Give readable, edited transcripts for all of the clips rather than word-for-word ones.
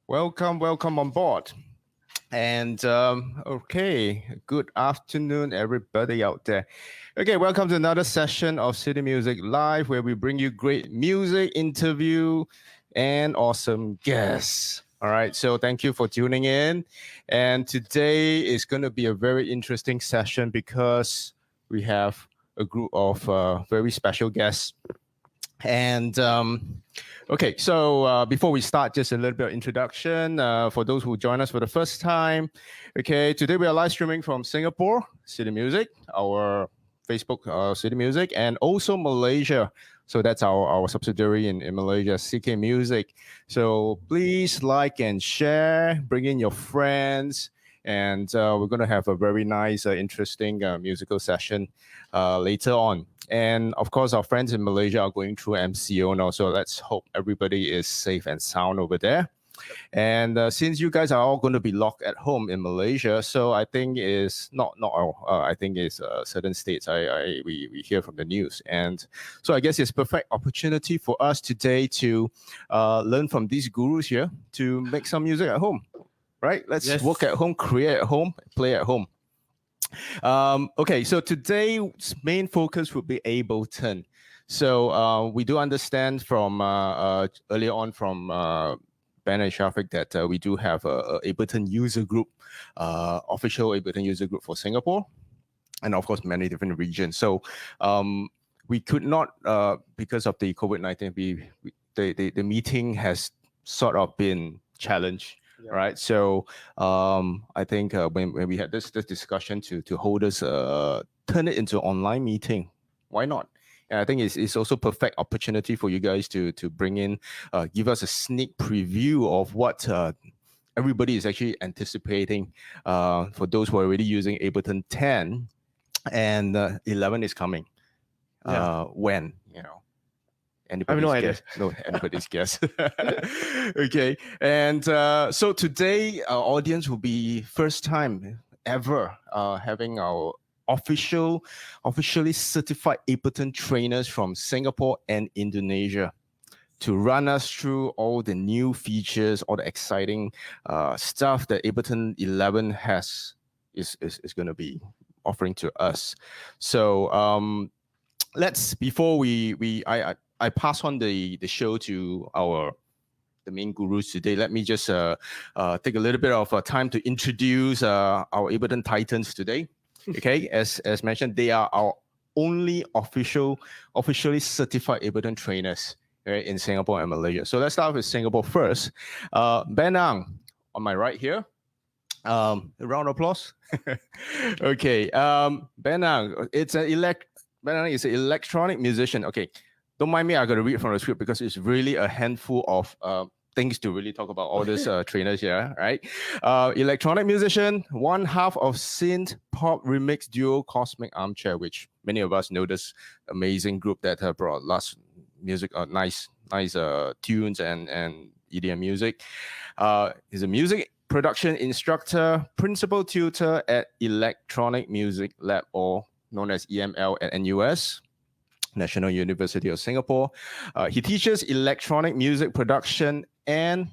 Welcome on board. And good afternoon, everybody out there. Okay, welcome to another session of City Music Live, where we bring you great music, interview, and awesome guests. All right, so thank you for tuning in. And today is going to be a very interesting session because we have a group of very special guests. And okay, so before we start, just a little bit of introduction for those who join us for the first time. Okay, today we are live streaming from Singapore, City Music, our Facebook City Music, and also Malaysia. So that's our subsidiary in Malaysia, CK Music. So please like and share, bring in your friends, and we're going to have a very nice, interesting musical session later on. And of course, our friends in Malaysia are going through MCO now, so let's hope everybody is safe and sound over there. And since you guys are all going to be locked at home in Malaysia, so I think is not all. I think it's certain states. We hear from the news, and so I guess it's perfect opportunity for us today to learn from these gurus here to make some music at home. Right? Let's work at home, create at home, play at home. Okay, so today's main focus would be Ableton. So we do understand from earlier on from Ben and Syafiq that we do have a Ableton user group, official Ableton user group for Singapore, and of course many different regions. So we could not, because of the COVID-19, the meeting has sort of been challenged. Yeah. Right. So I think when we had this discussion to hold us, turn it into online meeting, why not? And I think it's also perfect opportunity for you guys to bring in, give us a sneak preview of what everybody is actually anticipating for those who are already using Ableton 10 and 11 is coming. When, you know. Anybody's guess. Okay. And so today, our audience will be first time ever having our officially certified Ableton trainers from Singapore and Indonesia to run us through all the new features, all the exciting stuff that Ableton 11 is going to be offering to us. So before I pass on the show to the main gurus today. Let me just take a little bit of time to introduce our Ableton Titans today. Okay, as mentioned, they are our only officially certified Ableton trainers, right, in Singapore and Malaysia. So let's start with Singapore first. Ben Ang, on my right here. A round of applause. Okay, Ben Ang, Ben Ang is an electronic musician. Okay. Don't mind me, I got to read from the script because it's really a handful of things to really talk about all these trainers here, right? Electronic musician, one half of synth pop remix duo Cosmic Armchair, which many of us know this amazing group that brought lots music, nice tunes and EDM music. He's a music production instructor, principal tutor at Electronic Music Lab, or known as EML at NUS. National University of Singapore. He teaches electronic music production and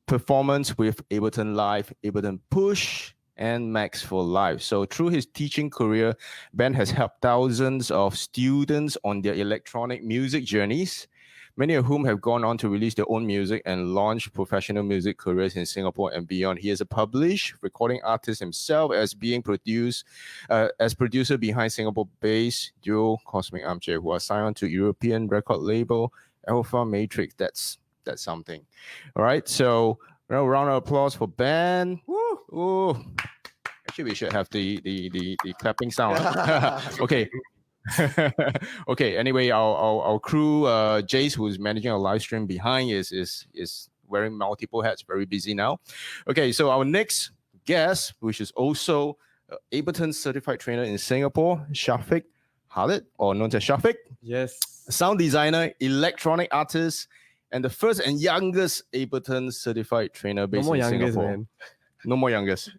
performance with Ableton Live, Ableton Push, and Max for Live. So through his teaching career, Ben has helped thousands of students on their electronic music journeys, many of whom have gone on to release their own music and launch professional music careers in Singapore and beyond. He is a published recording artist himself, as producer behind Singapore-based duo Cosmic Armchair, who are signed on to European record label Alpha Matrix. That's something. All right, so a round of applause for Ben. Woo! Ooh. Actually, we should have the clapping sound. Okay. Okay. Anyway, our crew, Jace, who's managing our live stream behind, is wearing multiple hats, very busy now. Okay, so our next guest, which is also Ableton Certified Trainer in Singapore, Syafiq Khalid, or known as Syafiq. Yes. Sound designer, electronic artist, and the first and youngest Ableton Certified Trainer based in Singapore. Man. No more youngest.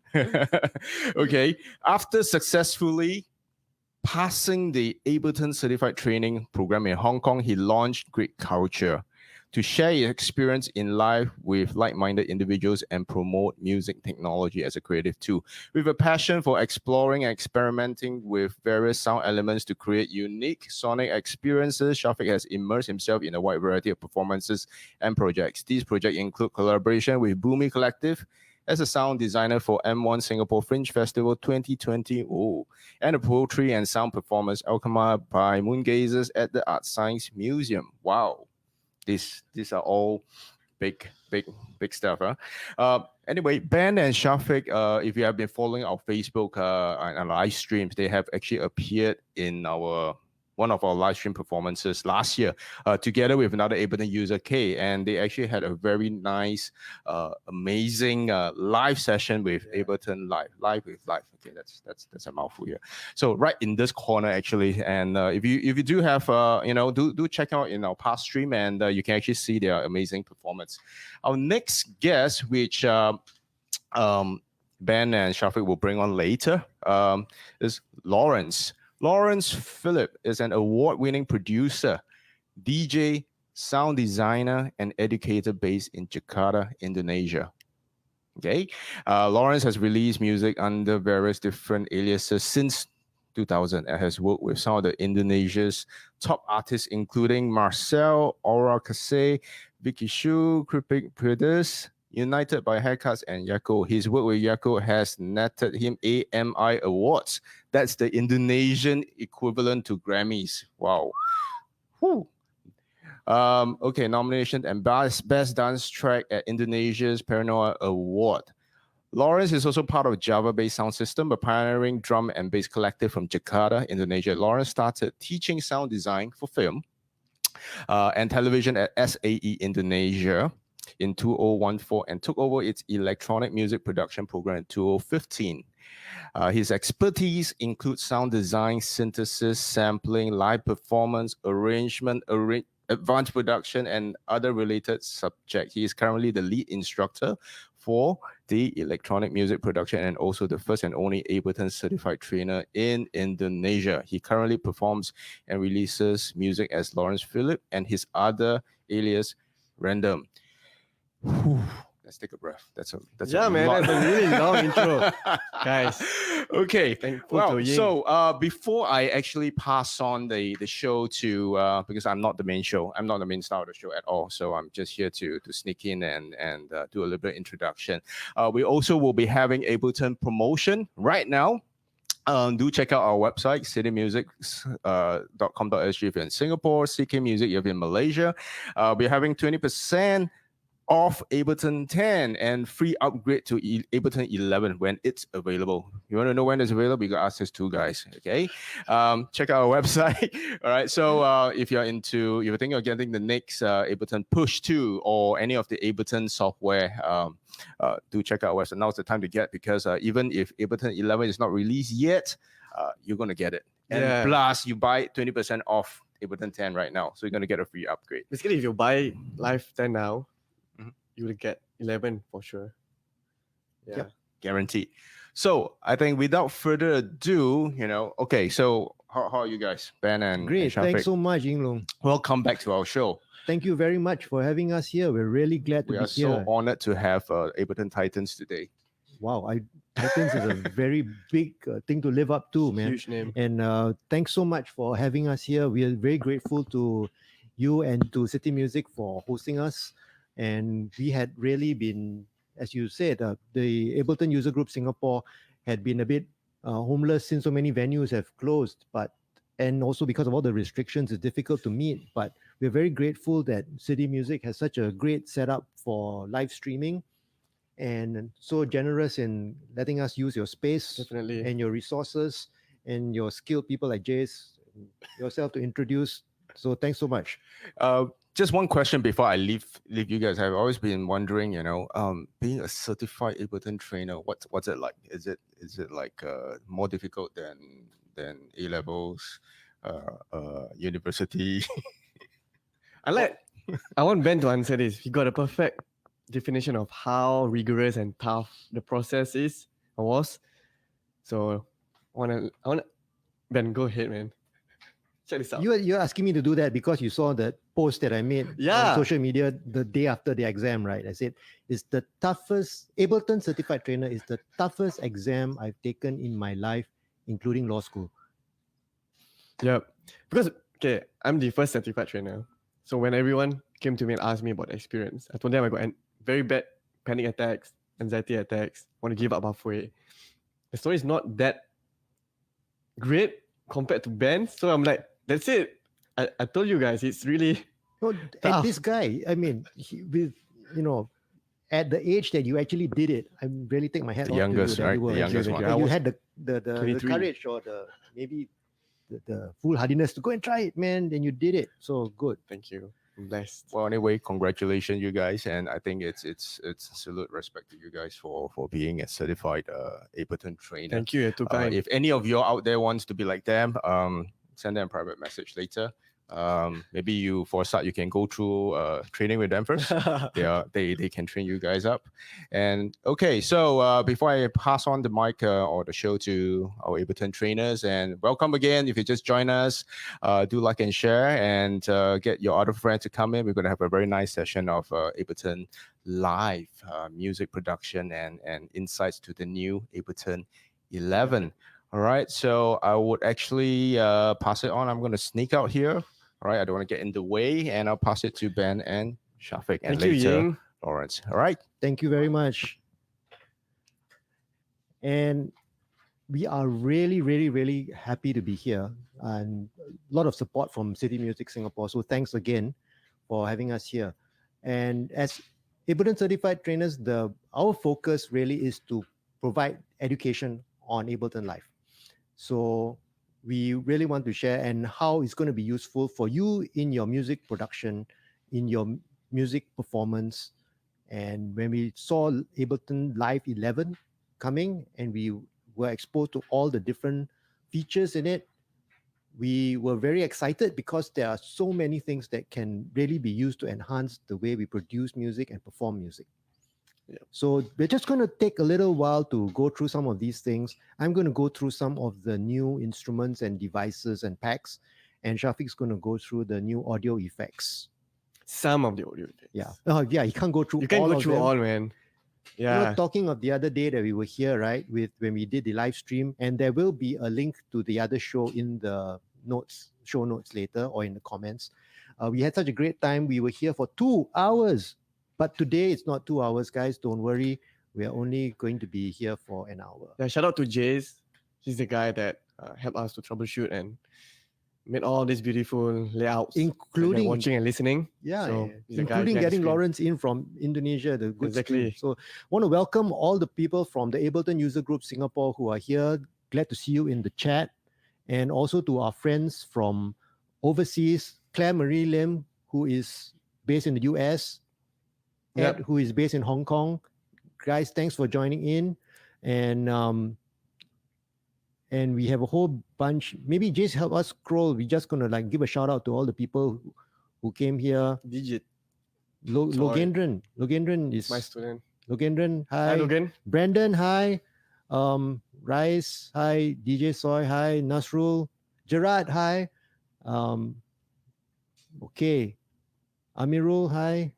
Okay. After successfully passing the Ableton Certified Training program in Hong Kong, he launched Great Culture, to share your experience in life with like-minded individuals and promote music technology as a creative tool. With a passion for exploring and experimenting with various sound elements to create unique sonic experiences, Syafiq has immersed himself in a wide variety of performances and projects. These projects include collaboration with Boomy Collective as a sound designer for M1 Singapore Fringe Festival 2020, and a poetry and sound performance Alchema by Moongazers at the Art Science Museum. Wow, these are all big stuff, huh? Anyway, Ben and Syafiq, if you have been following our Facebook and live streams, they have actually appeared in one of our live stream performances last year, together with another Ableton user, Kay, and they actually had a very nice, amazing live session with Ableton Live with Live. Okay, that's a mouthful here. So right in this corner, actually, and if you do have, do check out in our past stream, and you can actually see their amazing performance. Our next guest, which Ben and Syafiq will bring on later, is Lawrence. Lawrence Phillip is an award-winning producer, DJ, sound designer, and educator based in Jakarta, Indonesia. Okay, Lawrence has released music under various different aliases since 2000 and has worked with some of the Indonesia's top artists, including Marcel, Aura Kasey, Vicky Shu, Kripik Perdus, United by Haircuts, and Yako. His work with Yako has netted him AMI Awards. That's the Indonesian equivalent to Grammys. Wow. Whew. Okay, nomination and Best Dance Track at Indonesia's Paranoia Award. Lawrence is also part of Java-based sound system, a pioneering drum and bass collective from Jakarta, Indonesia. Lawrence started teaching sound design for film and television at SAE Indonesia in 2014 and took over its electronic music production program in 2015. His expertise includes sound design, synthesis, sampling, live performance, arrangement, advanced production, and other related subjects. He is currently the lead instructor for the electronic music production and also the first and only Ableton Certified Trainer in Indonesia. He currently performs and releases music as Lawrence Phillip and his other alias, Random. Whew. Let's take a breath. That's a that's a really long intro, guys. Okay. Well, so before I actually pass on the show to because I'm not the main show, I'm not the main star of the show at all. So I'm just here to sneak in and do a little bit of introduction. We also will be having Ableton promotion right now. Do check out our website, citymusic.com.sg if you're in Singapore, CK Music if you're in Malaysia. We're having 20% off Ableton 10 and free upgrade to Ableton 11 when it's available. You want to know when it's available? You got to ask these two guys, okay? Check out our website. All right, so if you're thinking of getting the next Ableton Push 2 or any of the Ableton software, do check out our website. Now's the time to get, because even if Ableton 11 is not released yet, you're going to get it. And plus, you buy 20% off Ableton 10 right now. So you're going to get a free upgrade. Basically, if you buy Live 10 now, you will get 11 for sure. Yeah, guaranteed. So I think without further ado, okay, so how are you guys, Ben and Great, Syafiq? Thanks so much, Yinglong. Welcome back to our show. Thank you very much for having us here. We're really glad to be here. We are so honored to have Ableton Titans today. Wow, Titans is a very big thing to live up to, man. Huge name. And thanks so much for having us here. We are very grateful to you and to City Music for hosting us. And we had really been, as you said, the Ableton User Group Singapore had been a bit homeless since so many venues have closed. And also because of all the restrictions, it's difficult to meet. But we're very grateful that City Music has such a great setup for live streaming and so generous in letting us use your space and your resources and your skilled people like Jace, yourself to introduce. So thanks so much. Just one question before I leave you guys. I've always been wondering, being a certified Ableton trainer, what's it like? Is it like more difficult than A levels, university? I want Ben to answer this. He got a perfect definition of how rigorous and tough the process is or was. So I want Ben, go ahead, man. Check this out. You're asking me to do that because you saw that post that I made Yeah. on social media the day after the exam, right? I said, it's the toughest, Ableton Certified Trainer is the toughest exam I've taken in my life, including law school. Yep. Because okay, I'm the first certified trainer. So when everyone came to me and asked me about the experience, I told them I got very bad panic attacks, anxiety attacks, want to give up halfway. The story is not that great compared to bands. So I'm like, that's it. I told you guys, it's really No, and tough. this guy, I mean, with, you know, at the age that you actually did it, I really take my hat The off youngest, to you that right? you were The youngest Thank one. you. I you was had the 23. courage or maybe the foolhardiness to go and try it, man. Then you did it. So good. Thank you. I'm blessed. Well, anyway, congratulations, you guys, and I think it's salute respect to you guys for being a certified Ableton trainer. Thank you. You're too kind. If any of you out there wants to be like them, send them a private message later. Maybe you, for a start, you can go through training with them first. They can train you guys up. And okay, so before I pass on the mic or the show to our Ableton trainers, and welcome again. If you just join us, do like and share, and get your other friends to come in. We're going to have a very nice session of Ableton live music production and insights to the new Ableton 11. All right, so I would actually pass it on. I'm going to sneak out here. All right, I don't want to get in the way, and I'll pass it to Ben and Syafiq, and Thank you, later Ying. Lawrence. All right. Thank you very much. And we are really, really, really happy to be here, and a lot of support from City Music Singapore. So thanks again for having us here. And as Ableton Certified Trainers, our focus really is to provide education on Ableton Live. So we really want to share and how it's going to be useful for you in your music production, in your music performance. And when we saw Ableton Live 11 coming and we were exposed to all the different features in it, we were very excited because there are so many things that can really be used to enhance the way we produce music and perform music. Yeah. So we're just going to take a little while to go through some of these things. I'm going to go through some of the new instruments and devices and packs, and Syafiq's going to go through the new audio effects. Some of the audio effects. Yeah. Oh, yeah. You can't go through. You can all go of through them. all, man. Yeah. You know, talking of the other day that we were here, right, when we did the live stream, and there will be a link to the other show in the show notes later, or in the comments. We had such a great time. We were here for 2 hours, but today it's not 2 hours, guys. Don't worry. We are only going to be here for an hour. Yeah, shout out to Jace. He's the guy that helped us to troubleshoot and made all these beautiful layouts, that Including they're watching and listening. Yeah, So, he's the guy including behind the getting screen. Lawrence in from Indonesia, the good Exactly. stream. So want to welcome all the people from the Ableton User Group Singapore who are here. Glad to see you in the chat. And also to our friends from overseas, Claire Marie Lim, who is based in the US, Ed, Yep. who is based in Hong Kong. Guys, thanks for joining in. And we have a whole bunch. Maybe just help us scroll. We're just gonna give a shout out to all the people who came here. Digit, Logendran. Logendran is my student. Logendran. Hi. Hi, Logan. Brandon. Hi. Rice. Hi. DJ Soy. Hi. Nasrul. Gerard. Hi. Okay. Amirul. Hi.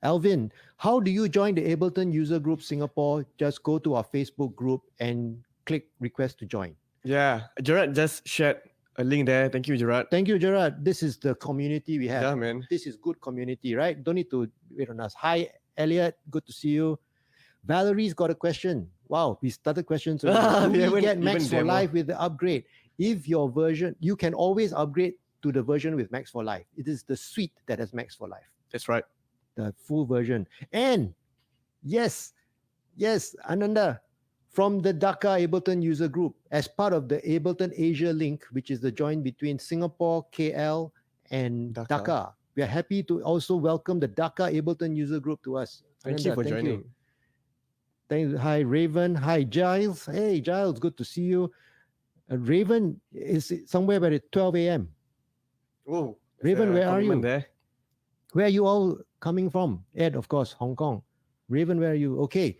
Alvin, how do you join the Ableton User Group Singapore? Just go to our Facebook group and click request to join. Yeah, Gerard just shared a link there. Thank you, Gerard. Thank you, Gerard. This is the community we have. Yeah, man. This is good community, right? Don't need to wait on us. Hi, Elliot. Good to see you. Valerie's got a question. Wow, we started questions. Do We we haven't get even Max for demo. Life with the upgrade? If your version, you can always upgrade to the version with Max for Life. It is the suite that has Max for Life, That's right. the full version. And yes, Ananda, from the Dhaka Ableton User Group, as part of the Ableton Asia link, which is the joint between Singapore, KL, and Dhaka. Dhaka. We are happy to also welcome the Dhaka Ableton User Group to us. Thank you Ananda, for joining. Thank you. Hi, Raven. Hi, Giles. Hey, Giles, good to see you. Raven is somewhere by 12 a.m. Oh, Raven, where are you? There. Where are you all coming from? Ed, of course, Hong Kong. Raven, where are you? Okay.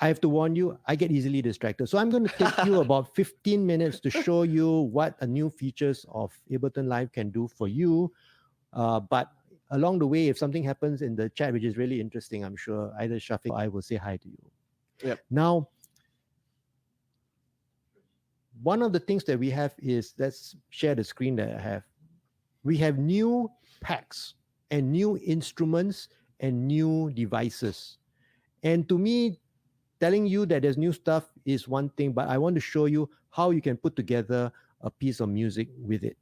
I have to warn you, I get easily distracted. So I'm going to take you about 15 minutes to show you what a new features of Ableton Live can do for you But along the way, if something happens in the chat, which is really interesting, I'm sure either Syafiq or I will say hi to you. Yep. Now, one of the things that we have is, let's share the screen that I have. We have new packs and new instruments and new devices. And to me, telling you that there's new stuff is one thing, but I want to show you how you can put together a piece of music with it.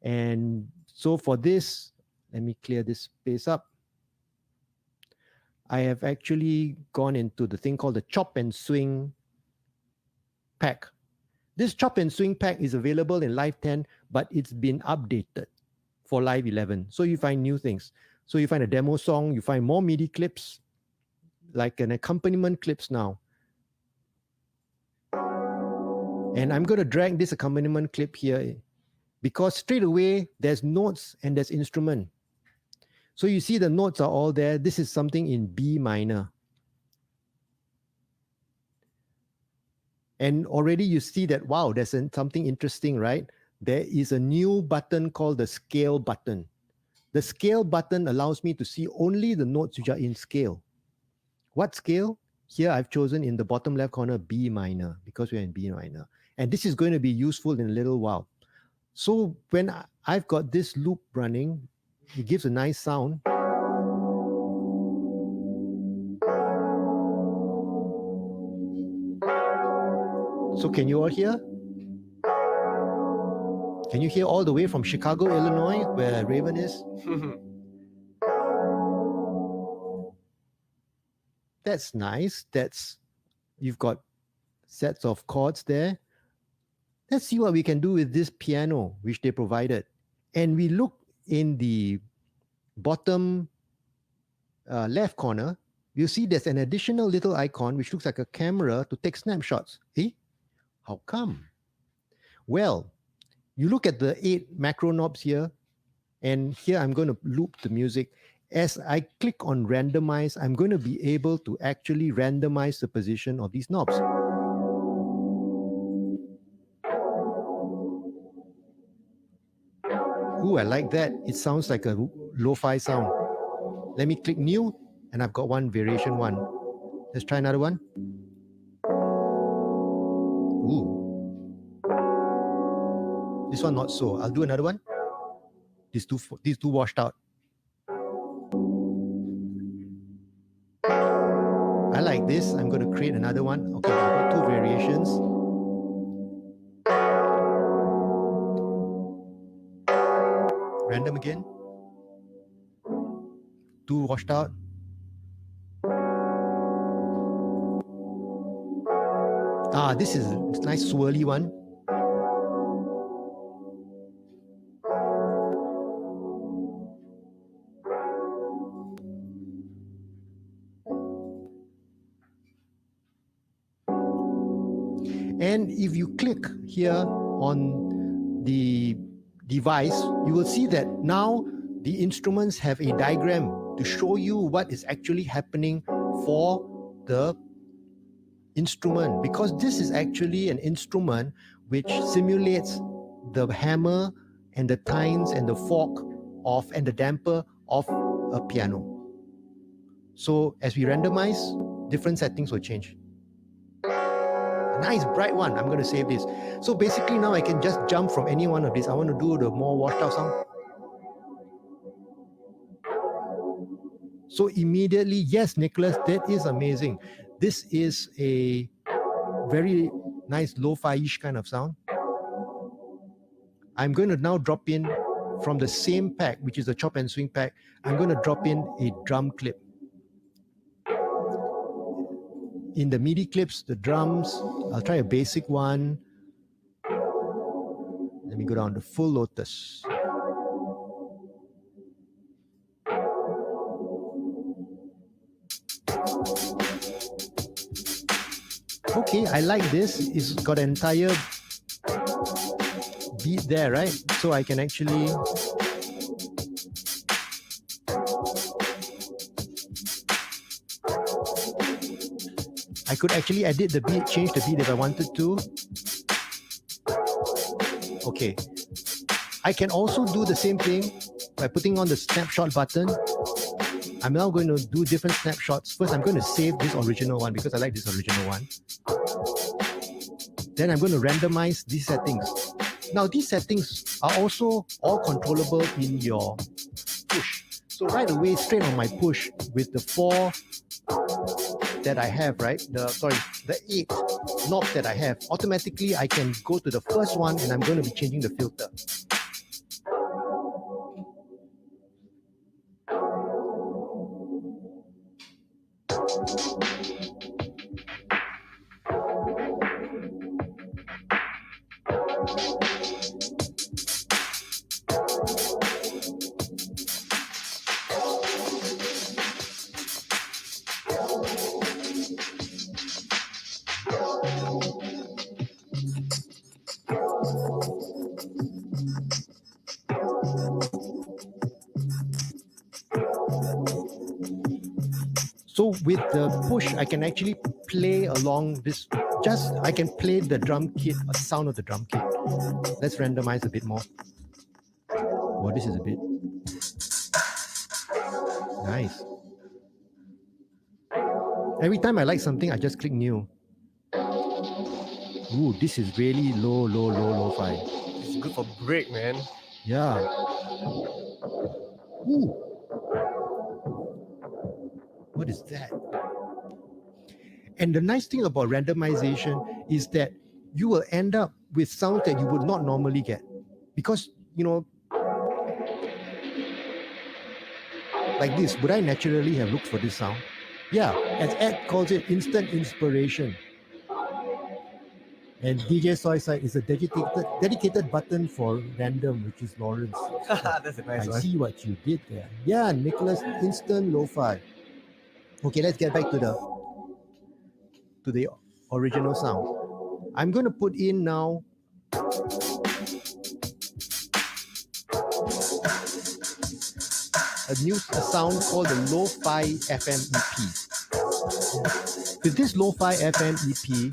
And so for this, let me clear this space up. I have actually gone into the thing called the Chop and Swing pack. This Chop and Swing pack is available in Live 10, but it's been updated for Live 11. So you find new things. So you find a demo song, you find more MIDI clips, like an accompaniment clips now. And I'm going to drag this accompaniment clip here because straight away there's notes and there's instrument. So you see the notes are all there. This is something in B minor. And already you see that, wow, there's something interesting, right? There is a new button called the scale button. The scale button allows me to see only the notes which are in scale. What scale? Here I've chosen in the bottom left corner B minor because we're in B minor. And this is going to be useful in a little while. So when I've got this loop running, it gives a nice sound. So can you all hear? Can you hear all the way from Chicago, Illinois, where Raven is? That's nice. You've got sets of chords there. Let's see what we can do with this piano, which they provided. And we look in the bottom left corner, you see there's an additional little icon which looks like a camera to take snapshots. Eh? How come? Well, you look at the 8 macro knobs here, and here I'm going to loop the music. As I click on randomize, I'm going to be able to actually randomize the position of these knobs. Ooh, I like that. It sounds like a lo-fi sound. Let me click new, and I've got one variation 1. Let's try another one. Ooh. This one not so. I'll do another one. These two washed out. I like this. I'm going to create another one. Okay, I've got 2 variations. Random again. 2 washed out. This is a nice swirly one. And if you click here on the device, you will see that now the instruments have a diagram to show you what is actually happening for the instrument, because this is actually an instrument which simulates the hammer and the tines and the fork and the damper of a piano. So as we randomize, different settings will change. Nice bright one. I'm going to save this. So basically now I can just jump from any one of these. I want to do the more washed out sound. So immediately, yes, Nicholas, that is amazing. This is a very nice lo-fi-ish kind of sound. I'm going to now drop in from the same pack, which is the Chop and Swing pack. I'm going to drop in a drum clip. In the MIDI clips, the drums, I'll try a basic one. Let me go down to full Lotus. Okay, I like this. It's got an entire beat there, right? So I can actually edit the beat, change the beat if I wanted to. Okay. I can also do the same thing by putting on the snapshot button. I'm now going to do different snapshots. First, I'm going to save this original one because I like this original one. Then I'm going to randomize these settings. Now, these settings are also all controllable in your push. So right away, straight on my push with the 4 that I have, right? The 8 knobs that I have. Automatically, I can go to the first one and I'm going to be changing the filter. So with the push, I can actually play along this. I can play the drum kit, a sound of the drum kit. Let's randomize a bit more. Oh, this is a bit nice. Every time I like something, I just click new. Ooh, this is really lo-fi. It's good for break, man. Yeah. Ooh. What is that? And the nice thing about randomization is that you will end up with sounds that you would not normally get. Because, like this, would I naturally have looked for this sound? Yeah, as Ed calls it, instant inspiration. And DJ Soyside is a dedicated button for random, which is Lawrence. That's a nice I one. see what you did there. Yeah, Nicholas, instant lo-fi. Okay, let's get back to the original sound. I'm going to put in now a sound called the Lo-Fi FM EP. With this Lo-Fi FM EP,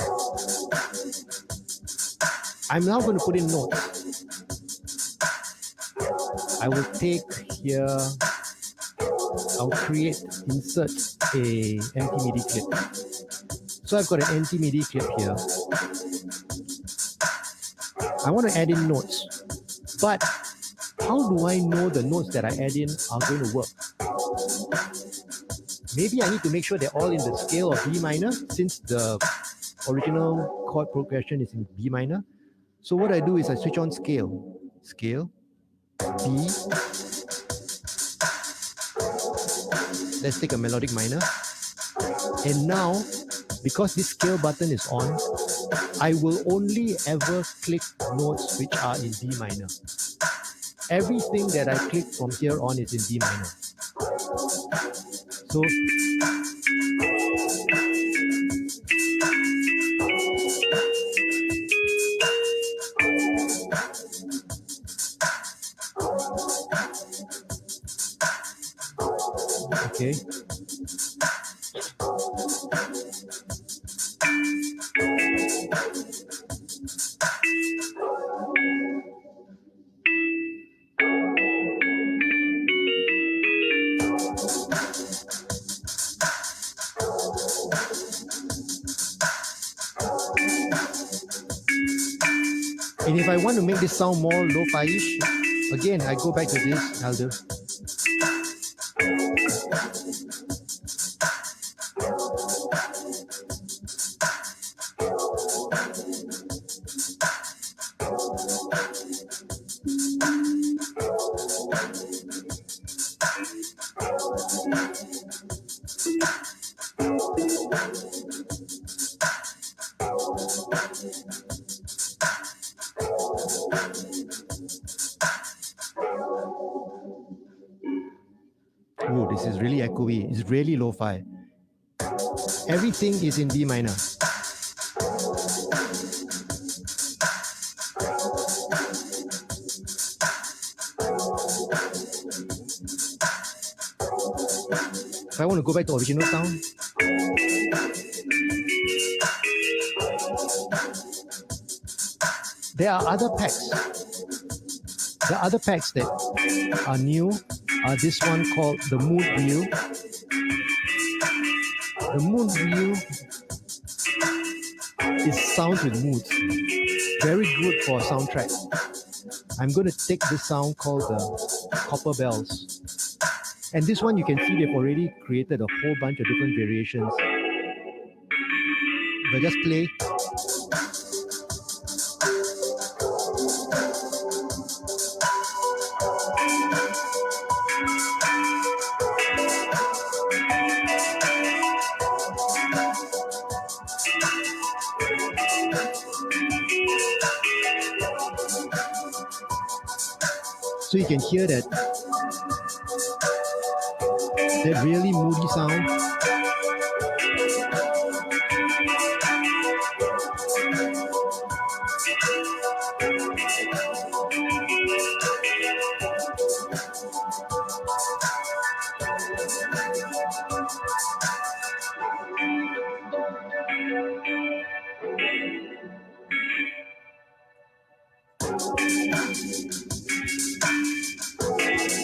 I'm now going to put in notes. I will take here, I'll insert a empty MIDI clip. So I've got an empty MIDI clip here. I want to add in notes, but how do I know the notes that I add in are going to work? Maybe I need to make sure they're all in the scale of B minor, since the original chord progression is in B minor. So what I do is I switch on scale, B. Let's take a melodic minor. And now, because this scale button is on, I will only ever click notes which are in D minor. Everything that I click from here on is in D minor. So, okay. And if I want to make this sound more lo-fi-ish, again, I go back to this, I'll do. Oh, this is really echoey. It's really lo-fi. Everything is in D minor. If I want to go back to original sound, there are other packs. The other packs that are new are this one called the Mood Wheel. The Mood Wheel is sounds with moods. Very good for a soundtrack. I'm going to take this sound called the Copper Bells. And this one you can see they've already created a whole bunch of different variations. If I just play. So you can hear that really moody sound.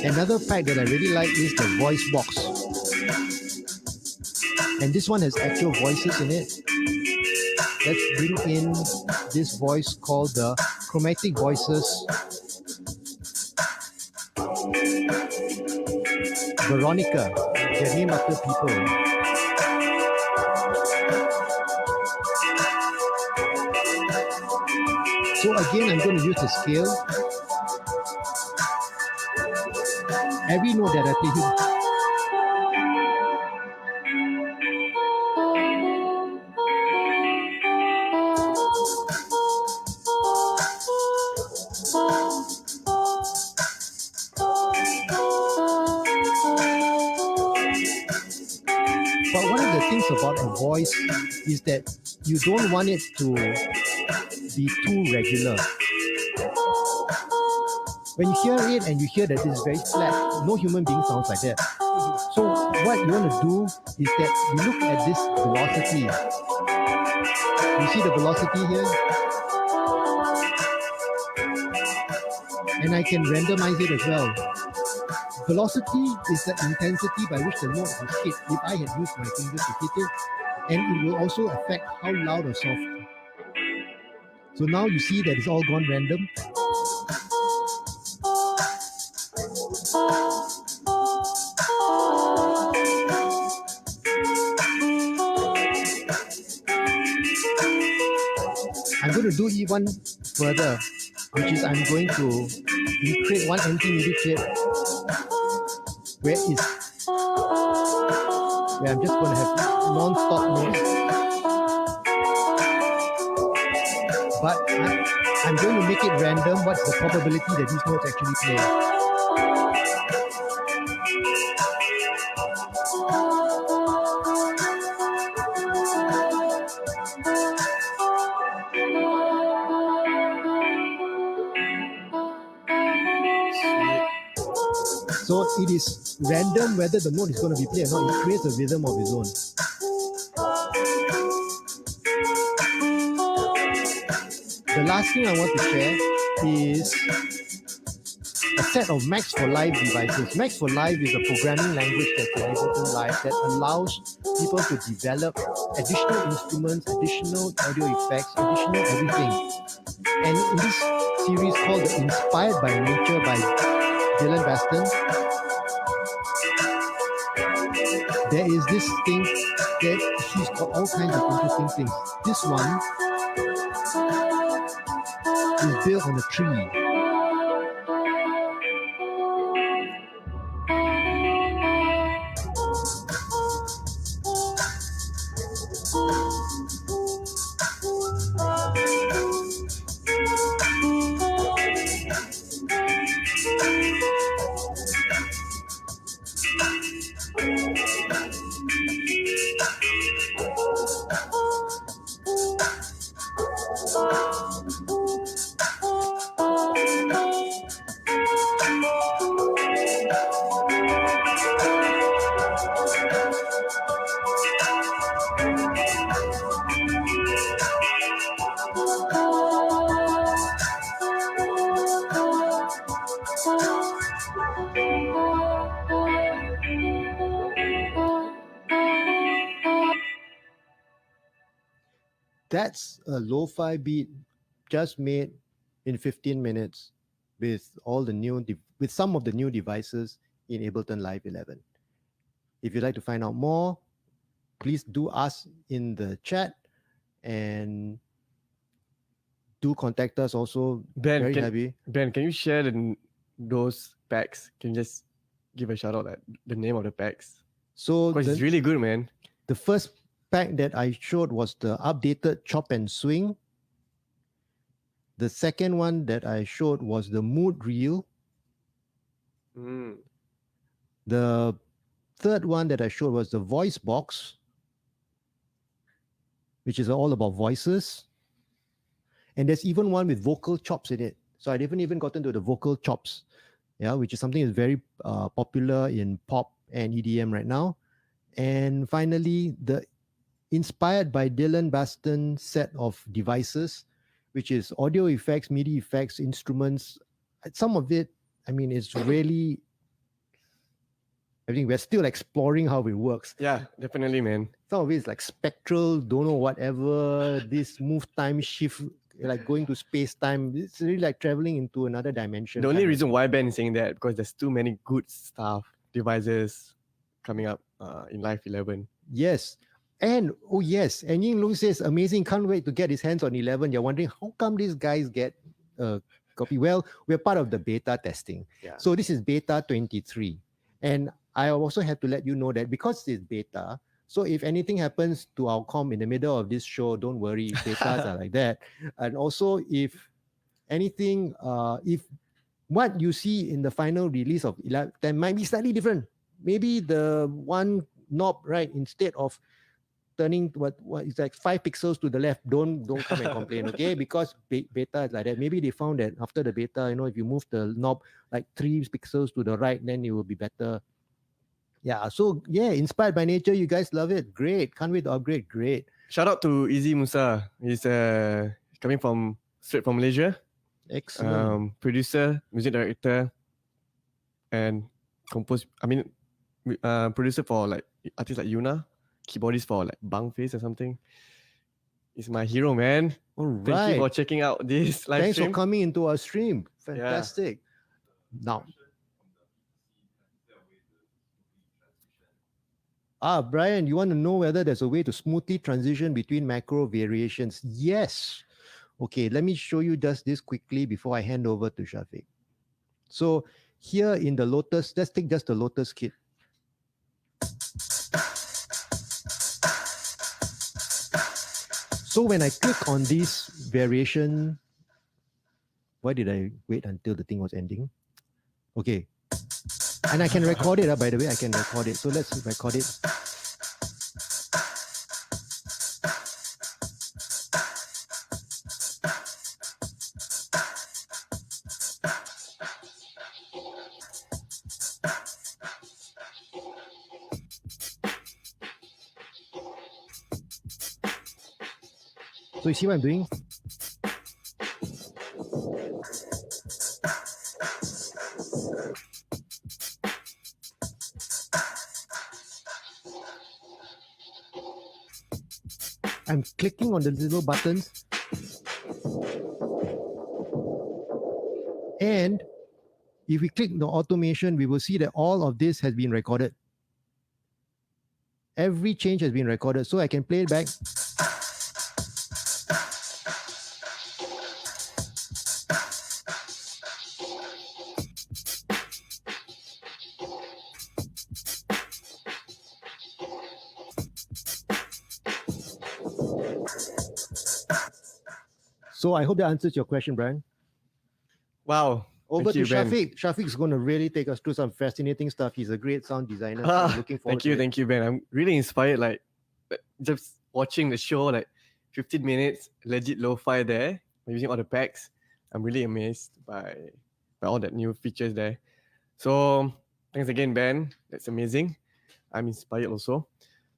Another pack that I really like is the voice box. And this one has actual voices in it. Let's bring in this voice called the Chromatic Voices Veronica. They're named after people. So again, I'm going to use the scale. Every note that I play here. But one of the things about a voice is that you don't want it to be too regular. When you hear it and you hear that it's very flat, no human being sounds like that. So what you want to do is that you look at this velocity. You see the velocity here? And I can randomize it as well. Velocity is the intensity by which the note is hit. If I had used my fingers to hit it, and it will also affect how loud or soft. So now you see that it's all gone random. I'm going to do even further, which is I'm going to create one empty MIDI clip where I'm just going to have non-stop notes. But I'm going to make it random. What's the probability that these notes actually play? So it is random whether the note is going to be played or not. It creates a rhythm of its own. The last thing I want to share is a set of Max for Live devices. Max for Live is a programming language that's in Ableton Live that allows people to develop additional instruments, additional audio effects, additional everything. And in this series called the Inspired by Nature by Dylan Baston, there is this thing that he's got all kinds of interesting things. This one is built on a tree. that's a lo-fi beat just made in 15 minutes with all the new with some of the new devices in Ableton Live 11. If you'd like to find out more, please do ask in the chat and do contact us also. Ben, Very can, happy. Ben, can you share those packs? Can you just give a shout out at the name of the packs? So Because it's really good, man. the first pack that I showed was the updated Chop and Swing. The second one that I showed was the Mood Reel. The third one that I showed was the Voice Box, which is all about voices. And there's even one with vocal chops in it. So I haven't even gotten to the vocal chops, yeah, which is something that's very popular in pop and EDM right now. And finally, the inspired by Dylan Baston set of devices, which is audio effects, MIDI effects, instruments. Some of it, I mean, it's really, I think we're still exploring how it works. Yeah, definitely, man. Some of it is like spectral, don't know whatever, this move time shift, like going to space time. It's really like traveling into another dimension. The only reason why Ben is saying that because there's too many good stuff, devices coming up in Live 11. Yes. And oh yes, and Ying Lung says, amazing, can't wait to get his hands on 11. You're wondering how come these guys get a copy? Well, we're part of the beta testing. Yeah. So this is beta 23. And I also have to let you know that because it's beta, so if anything happens to our comm in the middle of this show, don't worry, betas are like that. And also if anything, if what you see in the final release of 11 might be slightly different. Maybe the one knob, right, instead of turning what it's like 5 pixels to the left, don't come and complain, okay? Because beta is like that. Maybe they found that after the beta, if you move the knob like 3 pixels to the right, then it will be better. Yeah, so yeah, inspired by nature, you guys love it. Great, can't wait to upgrade. Great. Shout out to Easy Musa. He's coming straight from Malaysia. Excellent. Producer, music director, and producer for like artists like Yuna, keyboardist for like Bangface or something. He's my hero, man. All right. Thank you for checking out this live Thanks stream. for coming into our stream. Fantastic. Yeah. Now, Brian, you want to know whether there's a way to smoothly transition between macro variations? Yes. Okay, let me show you just this quickly before I hand over to Syafiq. So here in the Lotus, let's take just the Lotus kit. So when I click on this variation, why did I wait until the thing was ending? Okay. And I can record it, by the way, I can record it. So let's record it. So you see what I'm doing? I'm clicking on the little buttons. And if we click the automation, we will see that all of this has been recorded. Every change has been recorded. So I can play it back. So I hope that answers your question, Brian. Wow. Over Thank to you, Ben. Syafiq. Syafiq's going to really take us through some fascinating stuff. He's a great sound designer. So I'm looking forward to it. Thank you, Ben. I'm really inspired. Like just watching the show, like 15 minutes, legit lo-fi there. Using all the packs. I'm really amazed by all that new features there. So thanks again, Ben. That's amazing. I'm inspired also.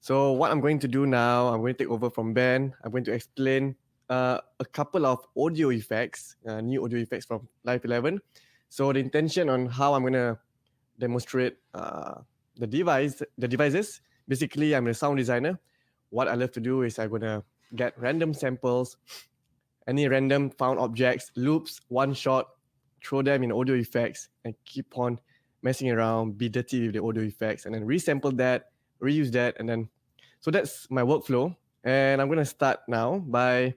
So what I'm going to do now, I'm going to take over from Ben. I'm going to explain a couple of audio effects, new audio effects from Live 11. So the intention on how I'm going to demonstrate the devices. Basically, I'm a sound designer. What I love to do is I'm going to get random samples, any random found objects, loops, one shot, throw them in audio effects, and keep on messing around, be dirty with the audio effects, and then resample that, reuse that, and then so that's my workflow. And I'm gonna start now by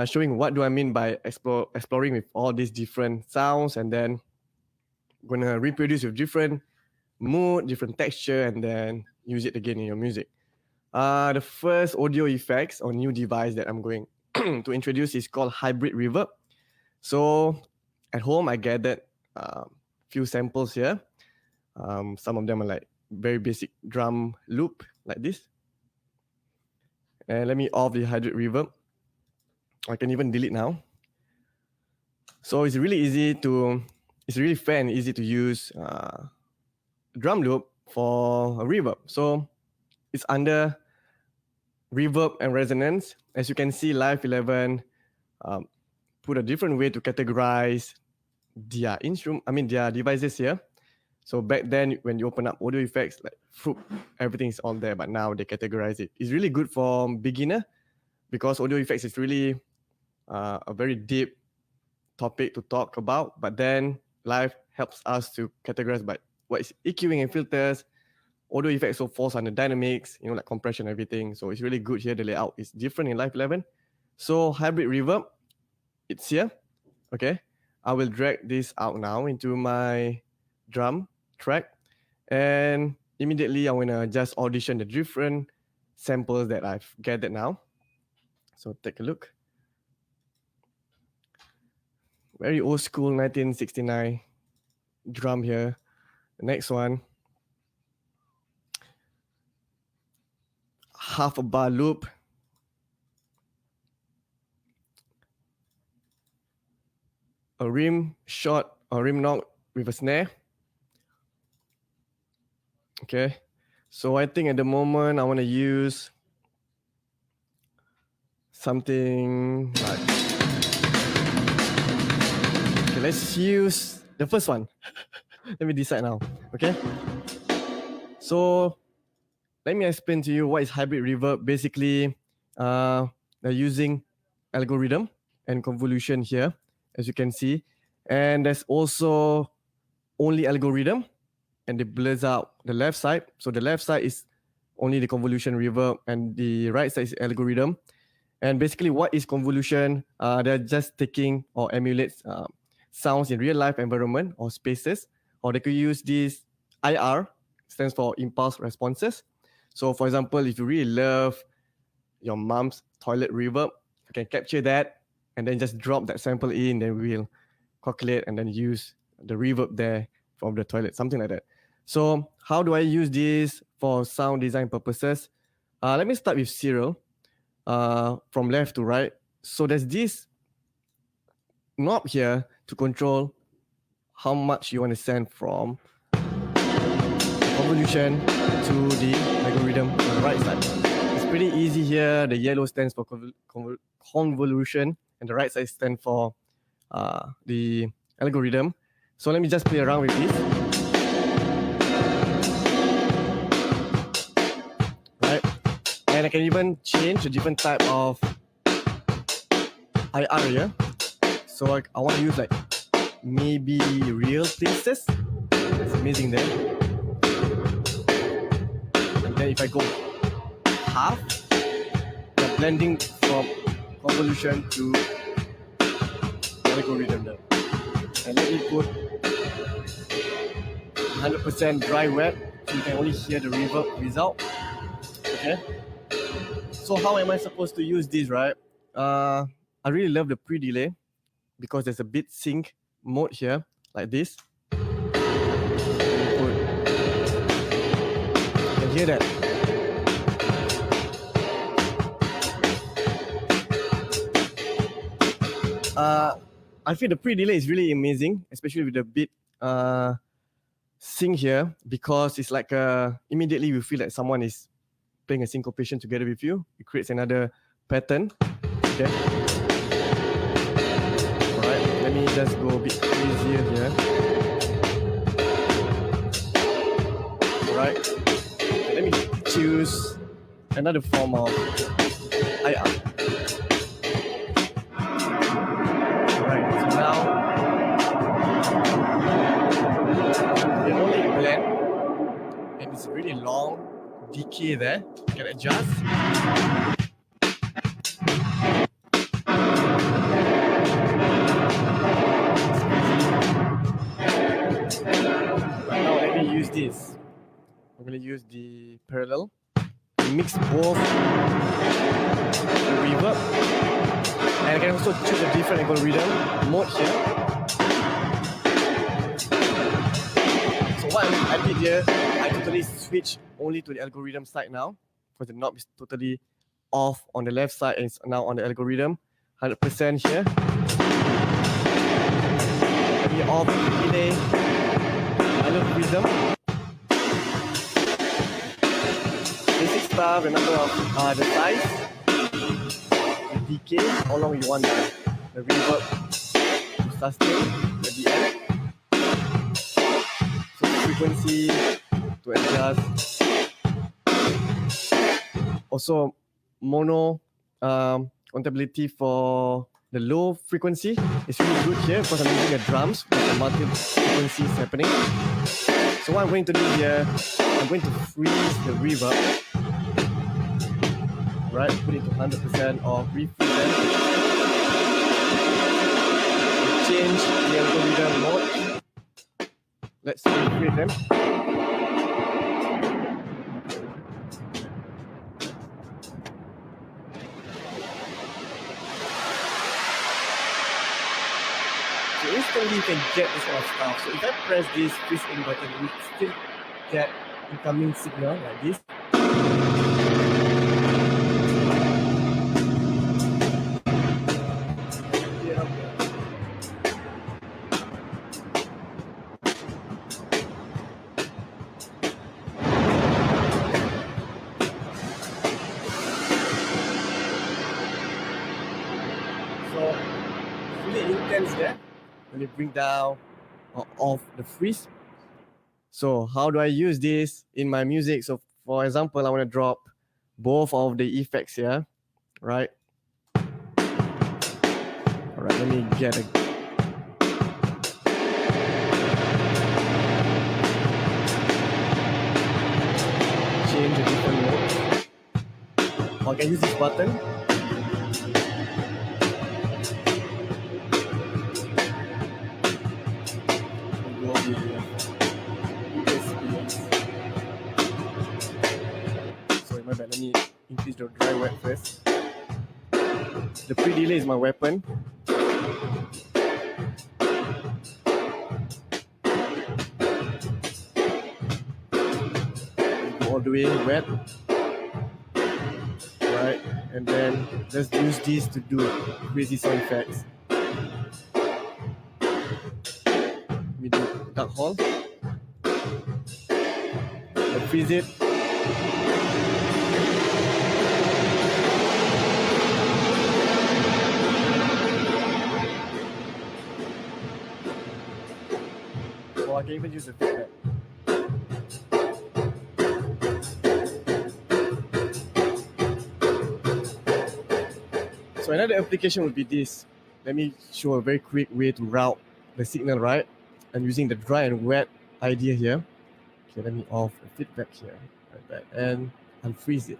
showing what do I mean by exploring with all these different sounds, and then gonna reproduce with different mood, different texture, and then use it again in your music. The first audio effects or new device that I'm going to introduce is called hybrid reverb. So at home, I gathered few samples here. Some of them are like very basic drum loop like this. And let me off the hybrid reverb. I can even delete now. So it's really fair and easy to use drum loop for a reverb. So it's under reverb and resonance. As you can see, Live 11 put a different way to categorize their their devices here. So back then, when you open up audio effects, like everything is all there, but now they categorize it. It's really good for beginner because audio effects is really a very deep topic to talk about. But then Live helps us to categorize by what is EQing and filters. Audio effects so falls under dynamics, like compression and everything. So it's really good here. The layout is different in Live 11. So hybrid reverb, it's here. Okay, I will drag this out now into my drum track, and immediately I'm gonna just audition the different samples that I've gathered now. So take a look. Very old school 1969 drum here. The next one, half a bar loop. A rim shot or rim knock with a snare. Okay, so I think at the moment I want to use something like, okay, let's use the first one. Let me decide now. Okay, so let me explain to you what is hybrid reverb. Basically, they're using algorithm and convolution here, as you can see, and there's also only algorithm, and it blurs out the left side. So the left side is only the convolution reverb, and the right side is algorithm. And basically, what is convolution? They're just taking or emulates sounds in real life environment or spaces, or they could use this IR, stands for impulse responses. So for example, if you really love your mom's toilet reverb, you can capture that and then just drop that sample in, then we'll calculate and then use the reverb there from the toilet, something like that. So how do I use this for sound design purposes? Let me start with serial from left to right. So there's this knob here to control how much you want to send from convolution to the algorithm on the right side. It's pretty easy here. The yellow stands for convolution and the right side stands for the algorithm. So let me just play around with this. Right, and I can even change a different type of IR here. So I want to use like maybe real places. It's amazing there. And then if I go half, the blending from convolution to algorithm there. And let me put 100% dry wet, so you can only hear the reverb result. Okay. So how am I supposed to use this, right? I really love the pre-delay because there's a bit sync mode here, like this. You can hear that. I feel the pre-delay is really amazing, especially with the beat sync here, because it's like immediately you feel like someone is playing a syncopation together with you. It creates another pattern. Okay. Alright, let me just go a bit easier here. Alright, let me choose another form of high up. Alright, so now the only blend, and it's really long decay there. You can adjust. Right now, let me use this. I'm going to use the parallel to mix both the reverb, and I can also choose a different algorithm mode here. So what I did here, I totally switched only to the algorithm side now, because the knob is totally off on the left side and it's now on the algorithm. 100% here. Let me off the delay. I love rhythm. Basic stuff, remember the size, the decay, how long you want the reverb to sustain at the end. So frequency to adjust. Also mono compatibility for the low frequency is really good here because I'm using the drums with the multiple frequencies happening. So what I'm going to do here, I'm going to freeze the reverb, right? Put it to 100% or refreeze them. Change the algorithm mode. Let's refreeze them. So instantly you can get this kind of stuff. So if I press this freeze in button, we still get incoming signal like this. So really intense there. When you bring down or off the freeze. So how do I use this in my music? So for example, I want to drop both of the effects here, right? All right, let me get a change a different mode. Or I can use this button. Sorry, my bad. Let me increase the dry wet first. The pre-delay is my weapon. Go all the way wet. Right, and then let's use this to do crazy sound effects. We do dark hole. Let's freeze it. Or I can even use the feedback. So another application would be this. Let me show a very quick way to route the signal, right? I'm using the dry and wet idea here. Okay, let me off the feedback here, like that, and unfreeze it.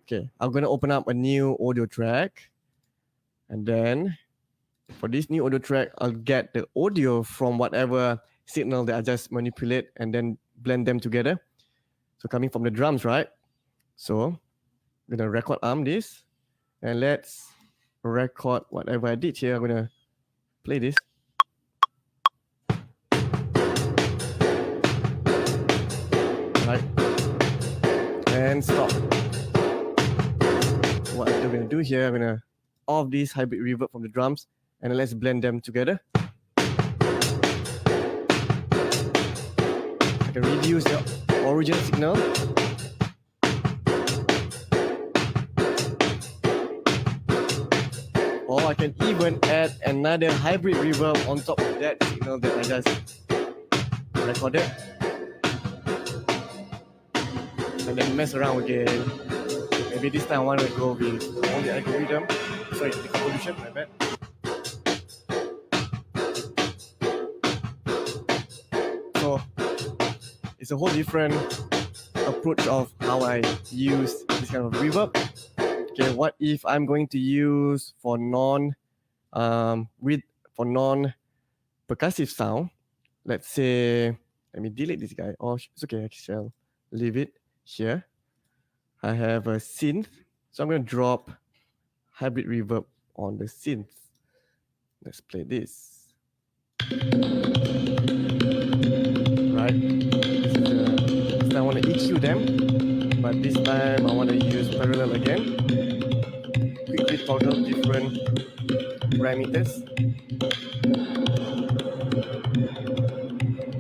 Okay, I'm gonna open up a new audio track, and then for this new audio track, I'll get the audio from whatever signal that I just manipulate and then blend them together. So coming from the drums, right? So I'm gonna record arm this. And let's record whatever I did here. I'm gonna play this. Right. And stop. What I'm gonna do here, I'm gonna off this hybrid reverb from the drums and let's blend them together. I can reduce the original signal. Or I can even add another hybrid reverb on top of that signal that I just recorded. And then mess around again. And Maybe this time I want to go with only algorithm. Sorry, the evolution, my bad. So it's a whole different approach of how I use this kind of reverb. Okay, what if I'm going to use for non-percussive sound? Let's say, let me delete this guy. Oh, it's okay, I shall leave it here. I have a synth, so I'm going to drop hybrid reverb on the synth. Let's play this. Right. This time I want to EQ them, but this time I want to use parallel again. Quickly toggle different parameters.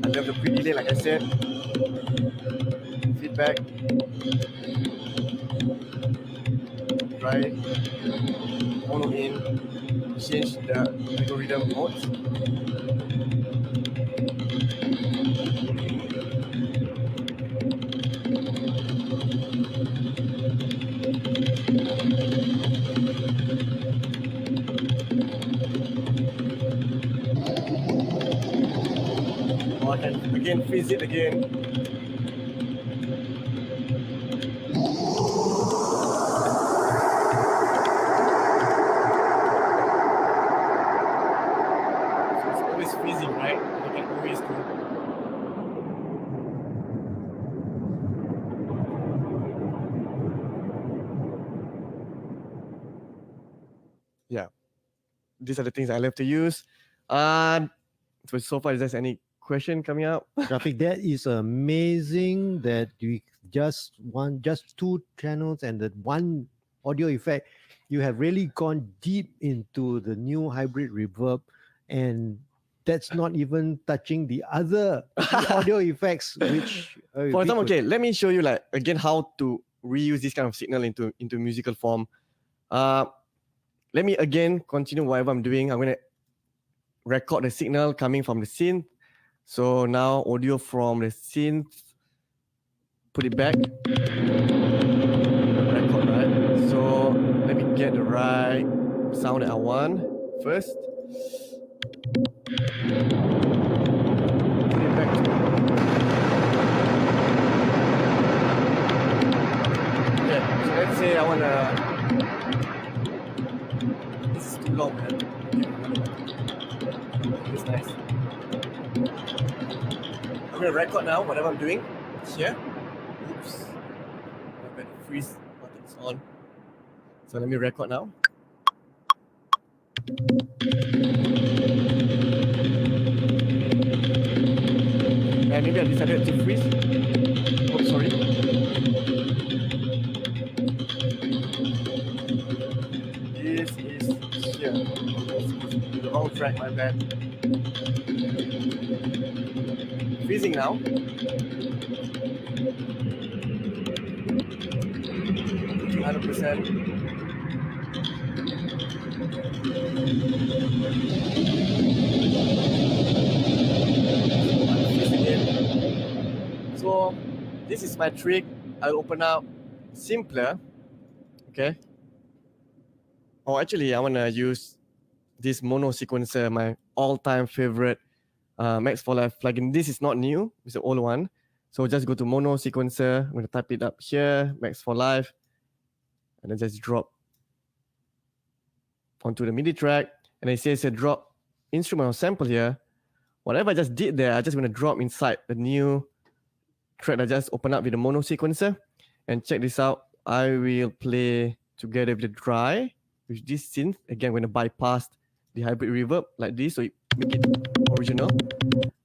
I love the pre-delay, like I said. Feedback. Try mono in, change the algorithm modes. Or I can again freeze it again. Freezing, right? You can always do. Yeah, these are the things I love to use. So far, is there any question coming up? Syafiq, that is amazing that you just two channels and that one audio effect. You have really gone deep into the new hybrid reverb, and that's not even touching the other audio effects. Which, for example, okay, let me show you like again how to reuse this kind of signal into musical form. Let me again continue whatever I'm doing. I'm gonna record the signal coming from the synth. So now audio from the synth, put it back. Record, right? So let me get the right sound that I want first. Put it back. Okay, so let's say I wanna. This is too long, man. It's nice. I'm gonna record now whatever I'm doing here. Oops. I've got the freeze button's on. So let me record now. And maybe I decided to freeze. Oh, sorry. This is here. The wrong track, my bad. Freezing now. 100%. So this is my trick. I'll open up simpler. Okay. Oh, actually, I wanna use this mono sequencer, my all-time favorite Max for Life plugin. This is not new, it's the old one. So just go to mono sequencer. I'm gonna type it up here, Max for Life, and then just drop onto the MIDI track. And it says a drop instrumental sample here. Whatever I just did there, I just gonna drop inside the new track that I just opened up with the mono sequencer. And check this out. I will play together with the dry with this synth. Again, I'm gonna bypass the hybrid reverb like this, so it make it original.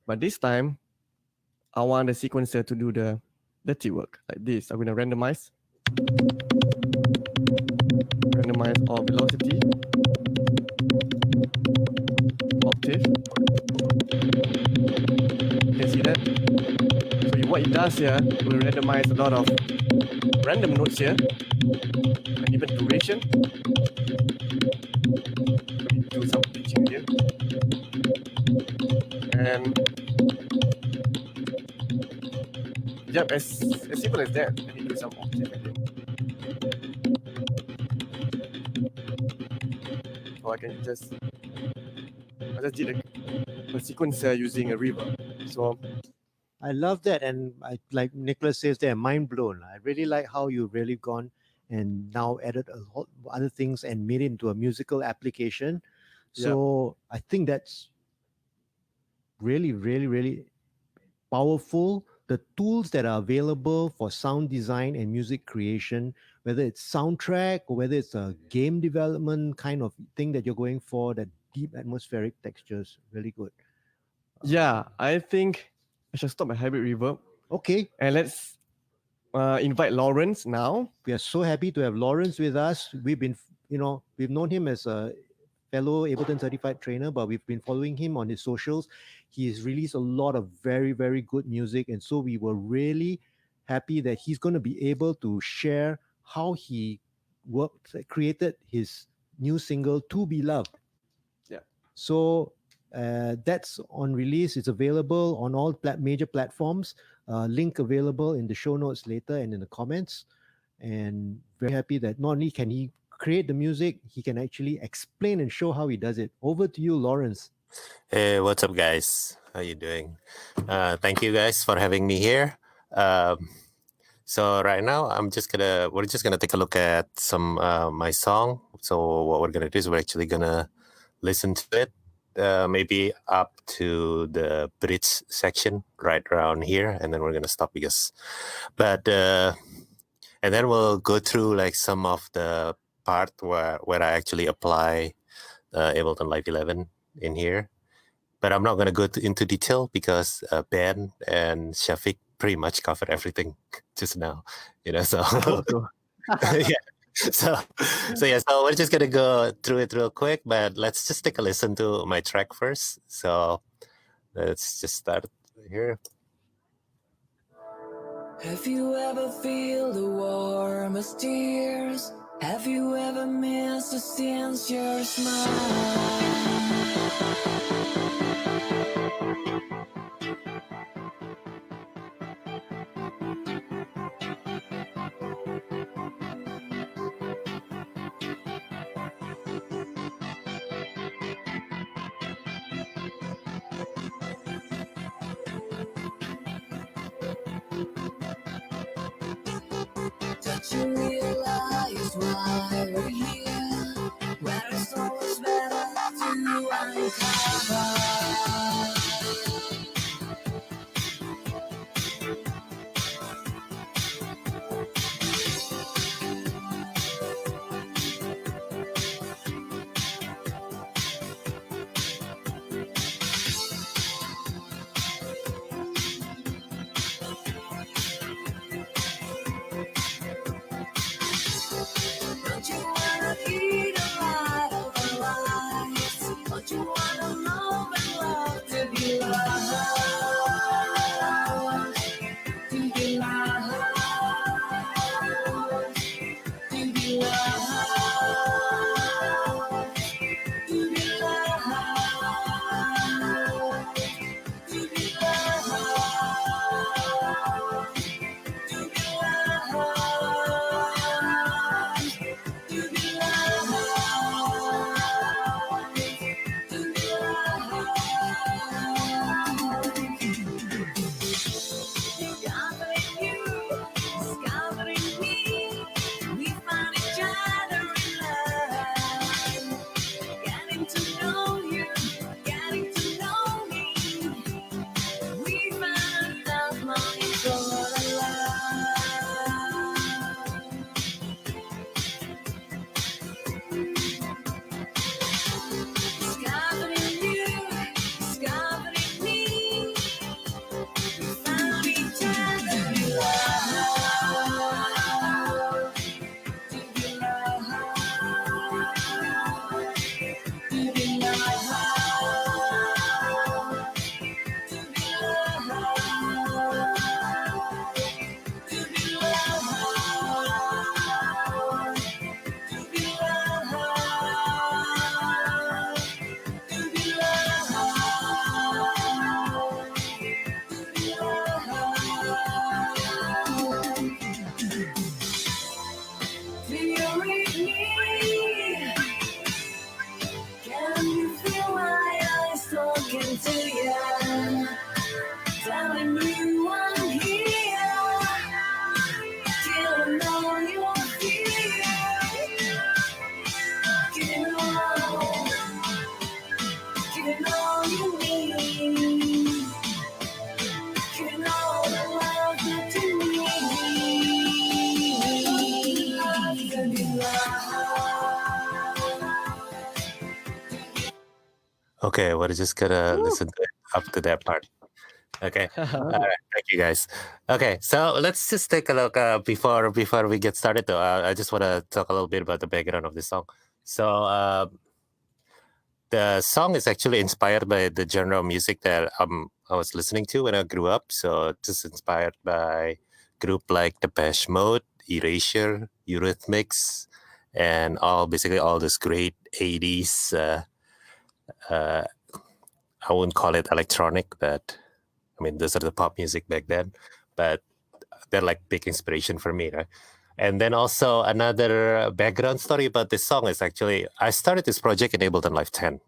But this time, I want the sequencer to do the dirty work like this. I'm gonna randomize all velocity, octave. You can see that. So what it does here, it will randomize a lot of random notes here, and even duration. Let me do some pitching here. And yep, as simple as that. Let me do some octave again. I just did a sequence using a reverb. So I love that, and I like Nicholas says, they're mind blown. I really like how you've really gone and now added a lot other things and made it into a musical application. So I think that's really, really, really powerful. The tools that are available for sound design and music creation, whether it's soundtrack or whether it's a game development kind of thing that you're going for, that deep atmospheric textures, really good. I think I should stop my hybrid reverb Okay, and let's invite Lawrence now. we are so happy to have Lawrence with us. We've been, we've known him as a fellow Ableton certified trainer, but we've been following him on his socials. He's released a lot of very, very good music. And so we were really happy that he's going to be able to share how he created his new single, To Be Loved. Yeah. So that's on release. It's available on all major platforms. Link available in the show notes later and in the comments. And very happy that not only can he create the music, he can actually explain and show how he does it. Over to you, Lawrence. Hey, what's up, guys? How you doing? Thank you guys for having me here. So right now, we're just gonna take a look at some my song. So what we're gonna do is we're actually gonna listen to it, maybe up to the bridge section right around here, and then we're gonna stop and then we'll go through like some of the part where I actually apply Ableton Live 11 in here. But I'm not going to go into detail because Ben and Syafiq pretty much covered everything just now, so yeah. So we're just going to go through it real quick, but let's just take a listen to my track first. So let's just start here. Have you ever feel the warmest tears? Have you ever missed a sincere smile? Don't you realize why we're here? Where it's always better to uncover. Don't you wanna be the light of the lights? Don't you wanna know and love to be loved? To be loved. To be loved. To be loved. To be loved. To be talking to you, telling you I'm here, killing all your fears, giving all you need, giving all the love that you need. Love can be love. Okay, we're just gonna listen to it up to that part. Okay. All right. Thank you, guys. Okay, so let's just take a look before we get started. Though, I just want to talk a little bit about the background of this song. So the song is actually inspired by the genre of music that I was listening to when I grew up. So just inspired by group like Depeche Mode, Erasure, Eurythmics, and basically all this great 80s. I wouldn't call it electronic, but I mean, those are the pop music back then, but they're like big inspiration for me, right? And then also another background story about this song is actually, I started this project in Ableton Live 10.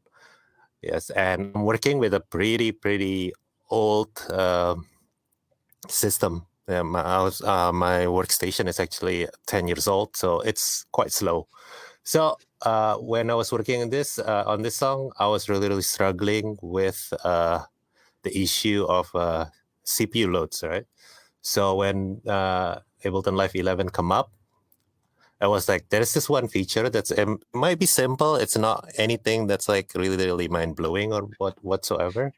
Yes, and I'm working with a pretty old system. My workstation is actually 10 years old, so it's quite slow. So when I was working on this song, I was really struggling with the issue of CPU loads, right? So when Ableton Live 11 come up, I was like, there's this one feature that's might be simple. It's not anything that's like really mind blowing or whatsoever.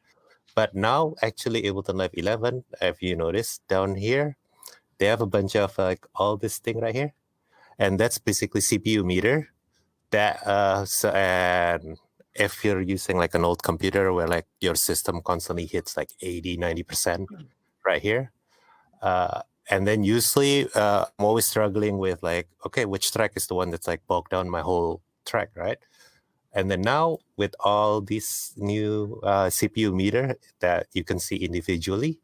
But now, actually, Ableton Live 11, if you notice down here, they have a bunch of like all this thing right here, and that's basically CPU meter. And if you're using like an old computer where like your system constantly hits like 80-90% right here, and then usually I'm always struggling with like, okay, which track is the one that's like bogged down my whole track, right? And then now with all these new CPU meter that you can see individually,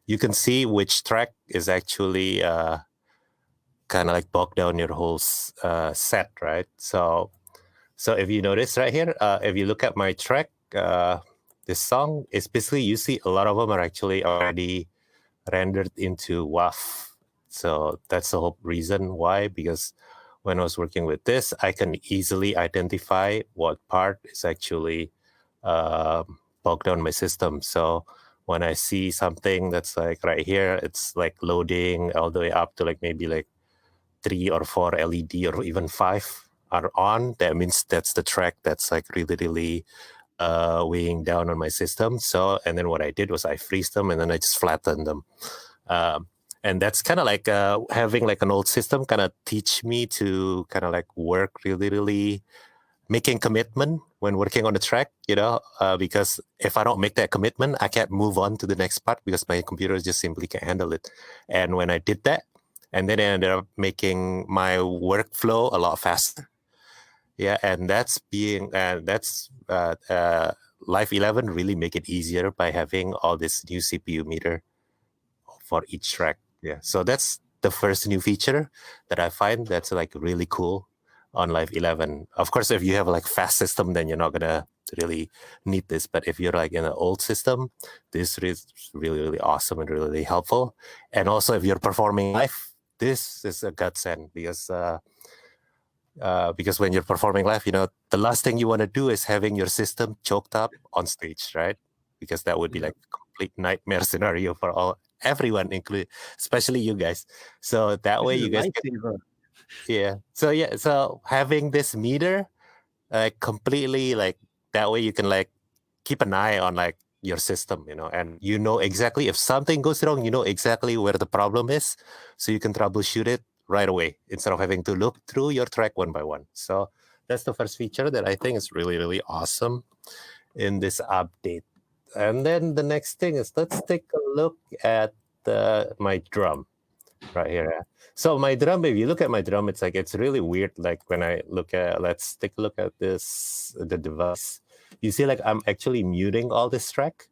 you can see which track is actually kind of like bogged down your whole set, right? So if you notice right here, if you look at my track, this song is basically, you see a lot of them are actually already rendered into WAV. So that's the whole reason why, because when I was working with this, I can easily identify what part is actually bogged down my system. So when I see something that's like right here, it's like loading all the way up to like maybe like 3 or 4 LED or even 5 are on, that means that's the track that's like really weighing down on my system. So, and then what I did was I freeze them and then I just flattened them. And that's kind of like having like an old system kind of teach me to kind of like work really making commitment when working on the track, because if I don't make that commitment, I can't move on to the next part because my computer just simply can't handle it. And when I did that, and then I ended up making my workflow a lot faster. Yeah, and Live 11 really make it easier by having all this new CPU meter for each track. Yeah, so that's the first new feature that I find that's like really cool on Live 11. Of course, if you have like fast system, then you're not gonna really need this. But if you're like in an old system, this is really awesome and really helpful. And also, if you're performing live, this is a godsend because when you're performing live, the last thing you want to do is having your system choked up on stage, right? Because that would be like a complete nightmare scenario for everyone, including especially you guys. So that way you guys so having this meter completely like that way you can like keep an eye on like your system, and exactly if something goes wrong, exactly where the problem is, so you can troubleshoot it right away instead of having to look through your track one by one. So that's the first feature that I think is really awesome in this update. And then the next thing is, let's take a look at my drum right here. So my drum, if you look at my drum, it's really weird. Like when I let's take a look at the device. You see, like I'm actually muting all this track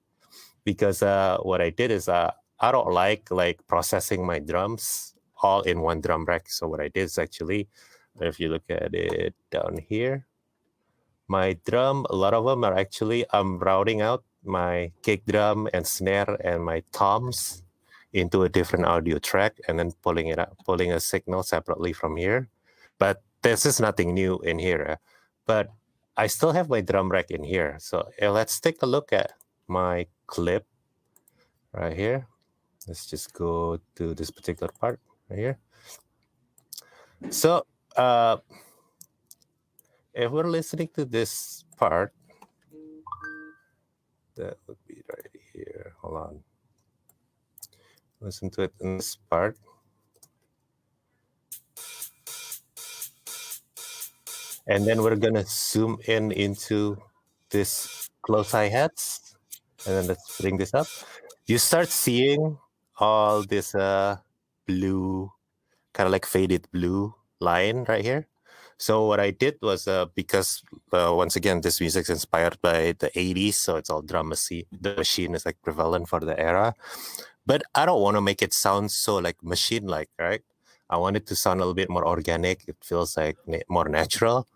because what I did is I don't like processing my drums all in one drum rack. So what I did is actually, if you look at it down here, my drum, a lot of them are actually, I'm routing out my kick drum and snare and my toms into a different audio track and then pulling a signal separately from here. But this is nothing new in here. But I still have my drum rack in here. So let's take a look at my clip right here. Let's just go to this particular part right here. So if we're listening to this part, that would be right here. Hold on. Listen to it in this part. And then we're going to zoom in into this close hi-hats. And then let's bring this up. You start seeing all this blue, kind of like faded blue line right here. So what I did was because once again, this music's inspired by the 80s. So it's all drum machine. The machine is like prevalent for the era. But I don't want to make it sound so like machine-like, right? I want it to sound a little bit more organic. It feels like more natural.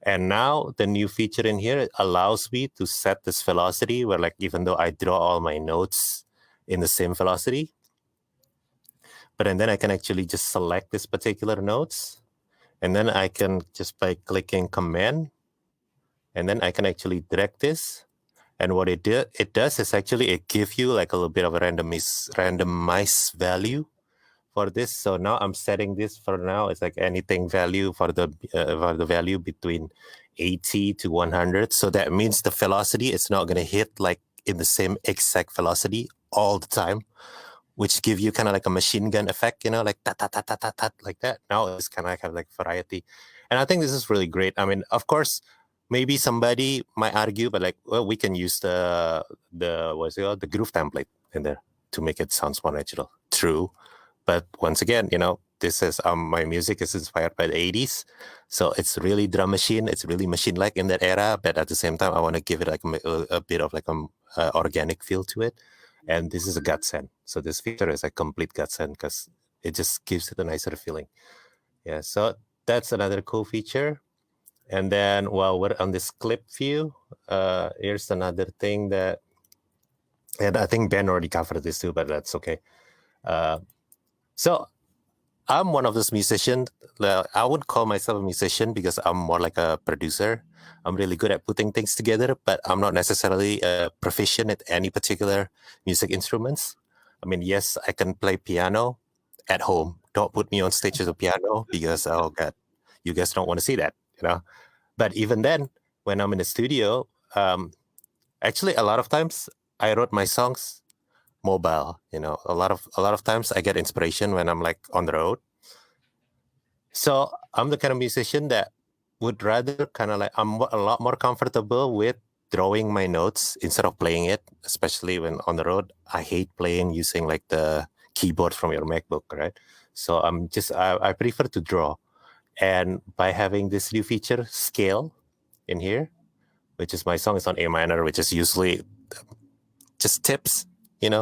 And now the new feature in here allows me to set this velocity where like, even though I draw all my notes in the same velocity, but and then I can actually just select this particular notes. And then I can just by clicking command, and then I can actually direct this. And what it does is actually it gives you like a little bit of a randomized value for this. So now I'm setting this for now. It's like anything value for the value between 80 to 100. So that means the velocity is not going to hit like in the same exact velocity all the time, which give you kind of like a machine gun effect, like tat, tat, tat, tat, tat, tat, like that. Now it's kind of like have like variety. And I think this is really great. I mean, of course, maybe somebody might argue, but like, well, we can use the what's it called, the groove template in there to make it sound more natural. True. But once again, this is my music is inspired by the 80s. So it's really drum machine. It's really machine-like in that era. But at the same time, I want to give it like a bit of like organic feel to it. And this is a godsend. So this feature is a complete godsend because it just gives it a nicer feeling. Yeah, so that's another cool feature. And then while we're on this clip view, here's another thing that, and I think Ben already covered this too, but that's okay. So I'm one of those musicians. I wouldn't call myself a musician because I'm more like a producer. I'm really good at putting things together, but I'm not necessarily proficient at any particular music instruments. I mean, yes, I can play piano at home. Don't put me on stage with a piano because, oh God, you guys don't want to see that, But even then, when I'm in the studio, actually a lot of times I wrote my songs mobile. A lot of times I get inspiration when I'm like on the road. So I'm the kind of musician that would rather kind of like, I'm a lot more comfortable with drawing my notes instead of playing it, especially when on the road. I hate playing using like the keyboard from your MacBook, right? So I prefer to draw. And by having this new feature, scale, in here, which is my song is on A minor, which is usually just tips,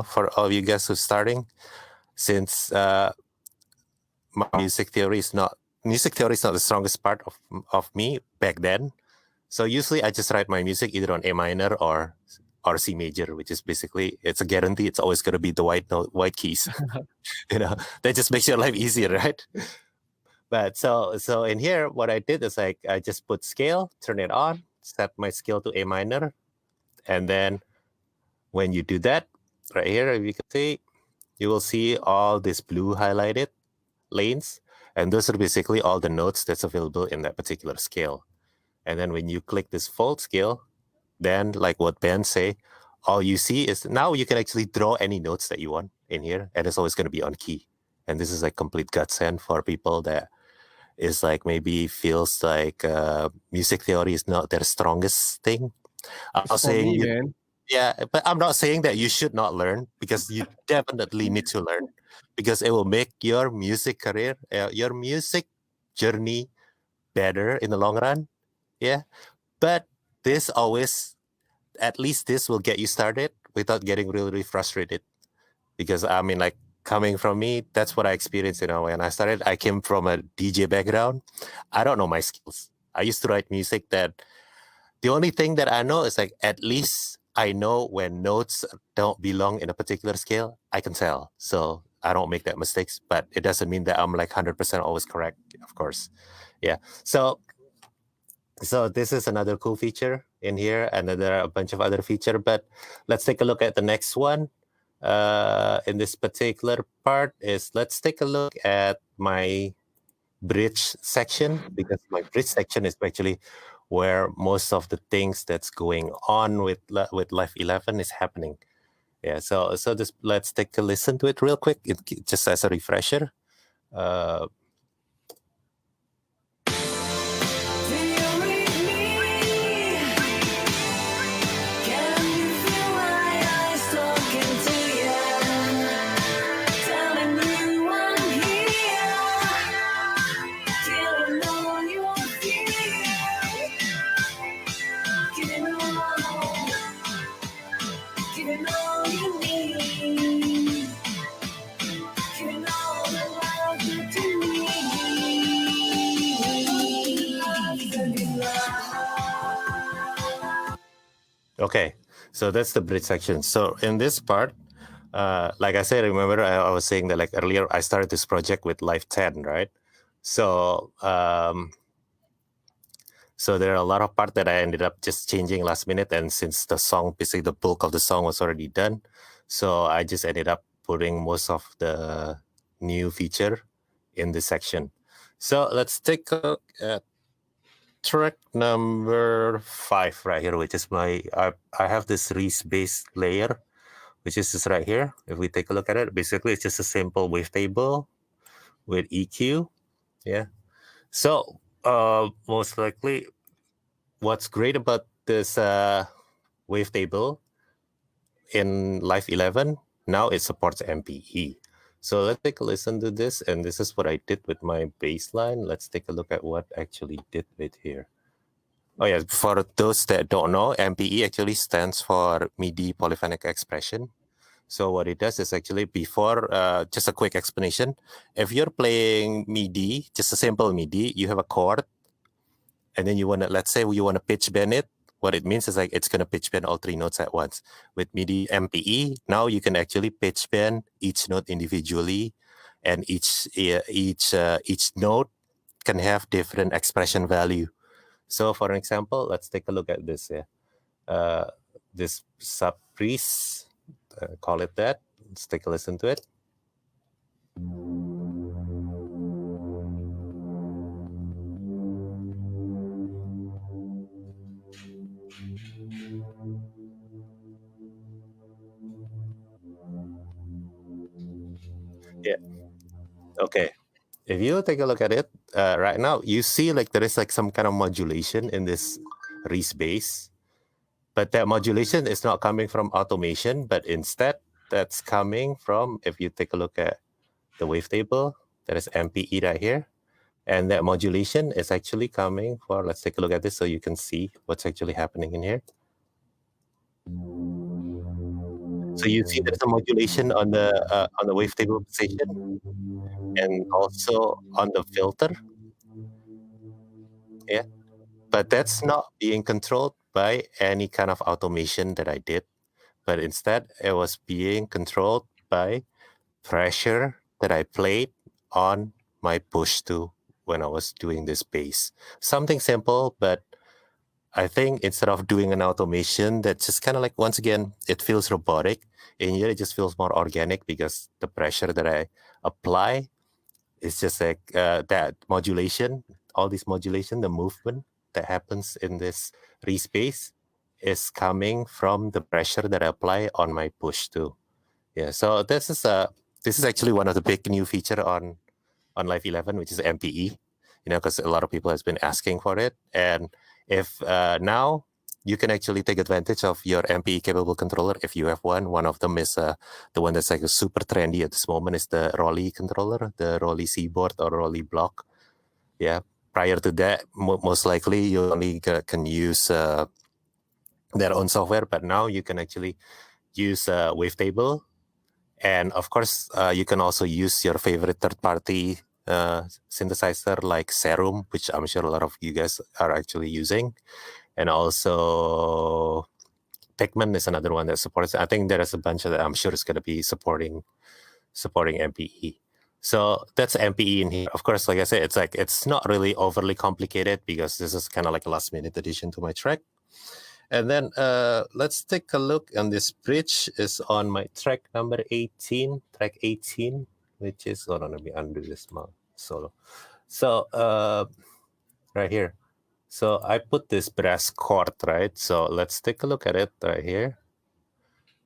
for all of you guys who's starting. Since my music theory is not the strongest part of me back then. So usually I just write my music either on A minor or C major, which is basically, it's a guarantee. It's always going to be the white keys. That just makes your life easier, right? But so in here, what I did is like, I just put scale, turn it on, set my scale to A minor. And then when you do that, right here, if you can see, you will see all these blue highlighted lanes. And those are basically all the notes that's available in that particular scale. And then when you click this fold scale, then like what Ben say, all you see is now you can actually draw any notes that you want in here. And it's always going to be on key. And this is like complete godsend for people that is like maybe feels like music theory is not their strongest thing. I'm not saying but I'm not saying that you should not learn, because you definitely need to learn, because it will make your music career, your music journey better in the long run. Yeah. But at least this will get you started without getting really, really frustrated. Because I mean, like, coming from me, that's what I experienced, when I started. I came from a DJ background. I don't know my skills. I used to write music that the only thing that I know is like at least I know when notes don't belong in a particular scale, I can tell. So I don't make that mistakes, but it doesn't mean that I'm like 100% always correct, of course. Yeah. So this is another cool feature in here, and then there are a bunch of other feature, but let's take a look at the next one. In this particular part is, let's take a look at my bridge section, because my bridge section is actually where most of the things that's going on with Live 11 is happening. Yeah, so just let's take a listen to it real quick, just as a refresher. Do you read me? Can you feel my eyes talking to you? Telling you I'm here. Killing all your fears. Giving all you need. Giving all the love that you need. Okay, so that's the bridge section. So in this part, like I said, remember I was saying that like earlier, I started this project with Live 10, right? So so there are a lot of parts that I ended up just changing last minute, and since the song, basically the bulk of the song was already done, so I just ended up putting most of the new feature in this section. So let's take a look at track number 5 right here, which is I have this Reese bass layer, which is just right here. If we take a look at it, basically it's just a simple wavetable with EQ. Yeah. So most likely, what's great about this wavetable in Live 11, now it supports MPE. So let's take a listen to this, and this is what I did with my bassline. Let's take a look at what I actually did with here. Oh yeah, for those that don't know, MPE actually stands for MIDI Polyphonic Expression. So what it does is actually, before, just a quick explanation. If you're playing MIDI, just a simple MIDI, you have a chord, and then you want to, let's say you want to pitch bend it. What it means is like it's going to pitch bend all 3 notes at once. With MIDI MPE, now you can actually pitch bend each note individually, and each note can have different expression value. So for an example, let's take a look at this. Yeah, this sub piece, call it that. Let's take a listen to it. Yeah. Okay. If you take a look at it right now, you see like there is like some kind of modulation in this Reese bass, but that modulation is not coming from automation, but instead that's coming from, if you take a look at the wavetable, there is MPE right here, and that modulation is actually coming for, let's take a look at this so you can see what's actually happening in here. So you see there's a modulation on the wavetable position, and also on the filter. Yeah, but that's not being controlled by any kind of automation that I did, but instead it was being controlled by pressure that I played on my push to when I was doing this bass. Something simple, but I think instead of doing an automation that just kind of like, once again, it feels robotic, and here it just feels more organic, because the pressure that I apply is just like that modulation, all this modulation, the movement that happens in this respace is coming from the pressure that I apply on my push too. Yeah, so this is actually one of the big new feature on Live 11, which is MPE. Because a lot of people has been asking for it, and if now you can actually take advantage of your MPE capable controller if you have one. One of them is the one that's like super trendy at this moment is the Rolly controller, the Rolly Seaboard or Rolly Block. Yeah. Prior to that, most likely you only can use their own software, but now you can actually use Wavetable, and of course you can also use your favorite third-party synthesizer like Serum, which I'm sure a lot of you guys are actually using, and also Pigment is another one that supports. I think there is a bunch of that. I'm sure it's going to be supporting MPE. So that's MPE in here. Of course, like I said, it's not really overly complicated because this is kind of like a last minute addition to my track. And then let's take a look. And this bridge is on my track number 18, which is, hold on, let me undo this solo. So right here. So I put this brass chord, right? So let's take a look at it right here.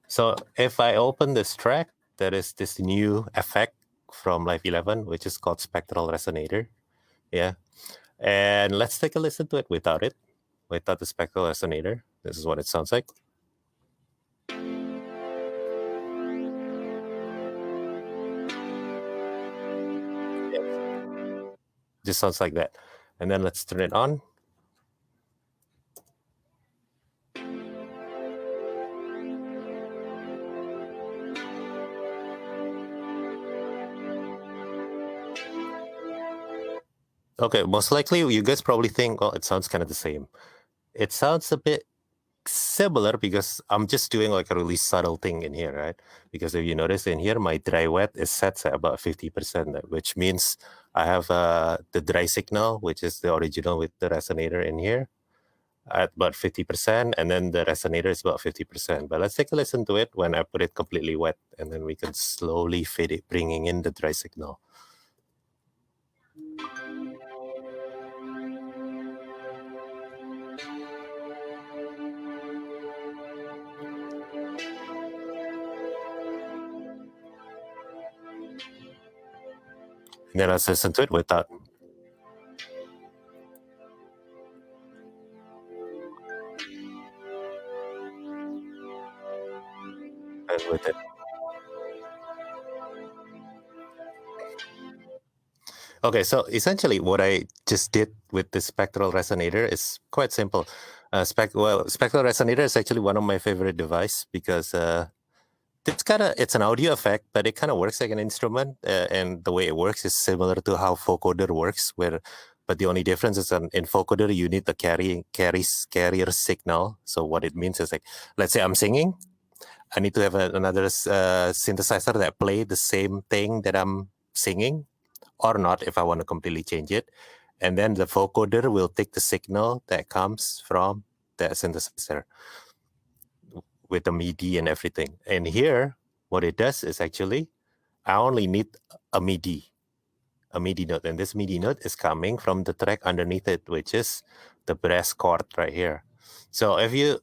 So if I open this track, there is this new effect from Live 11, which is called Spectral Resonator. Yeah. And let's take a listen to it without the Spectral Resonator. This is what it sounds like. Just sounds like that. And then let's turn it on. Okay, most likely you guys probably think, well, it sounds kind of the same. It sounds a bit similar because I'm just doing like a really subtle thing in here, right? Because if you notice in here, my dry wet is set at about 50%, which means I have the dry signal, which is the original with the resonator in here at about 50%, and then the resonator is about 50%. But let's take a listen to it when I put it completely wet, and then we can slowly fade it, bringing in the dry signal. And then let's listen to it without. And with it. Okay, so essentially what I just did with the spectral resonator is quite simple. Spectral resonator is actually one of my favorite devices because it's an audio effect, but it kind of works like an instrument, and the way it works is similar to how vocoder works. But the only difference is in vocoder you need the carrier signal. So what it means is like, let's say I'm singing, I need to have another synthesizer that play the same thing that I'm singing, or not if I want to completely change it. And then the vocoder will take the signal that comes from that synthesizer with the MIDI and everything. And here, what it does is actually, I only need a MIDI note. And this MIDI note is coming from the track underneath it, which is the brass chord right here. So if you're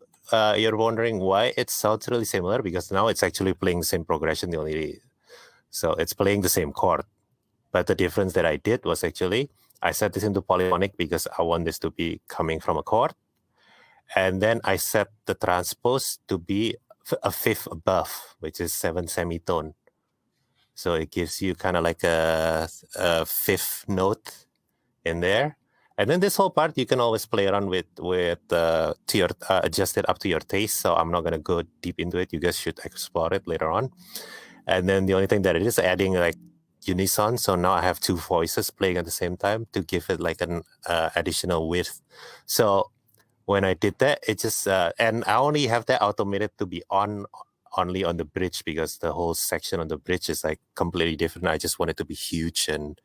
wondering why it sounds really similar, because now it's actually playing the same progression. So it's playing the same chord. But the difference that I did was actually, I set this into polyphonic because I want this to be coming from a chord. And then I set the transpose to be a fifth above, which is 7 semitone. So it gives you kind of like a fifth note in there. And then this whole part, you can always play around with adjust it up to your taste. So I'm not going to go deep into it. You guys should explore it later on. And then the only thing that it is adding like unison. So now I have two voices playing at the same time to give it like an additional width. So when I did that, it just, and I only have that automated to be only on the bridge because the whole section on the bridge is like completely different. I just want it to be huge and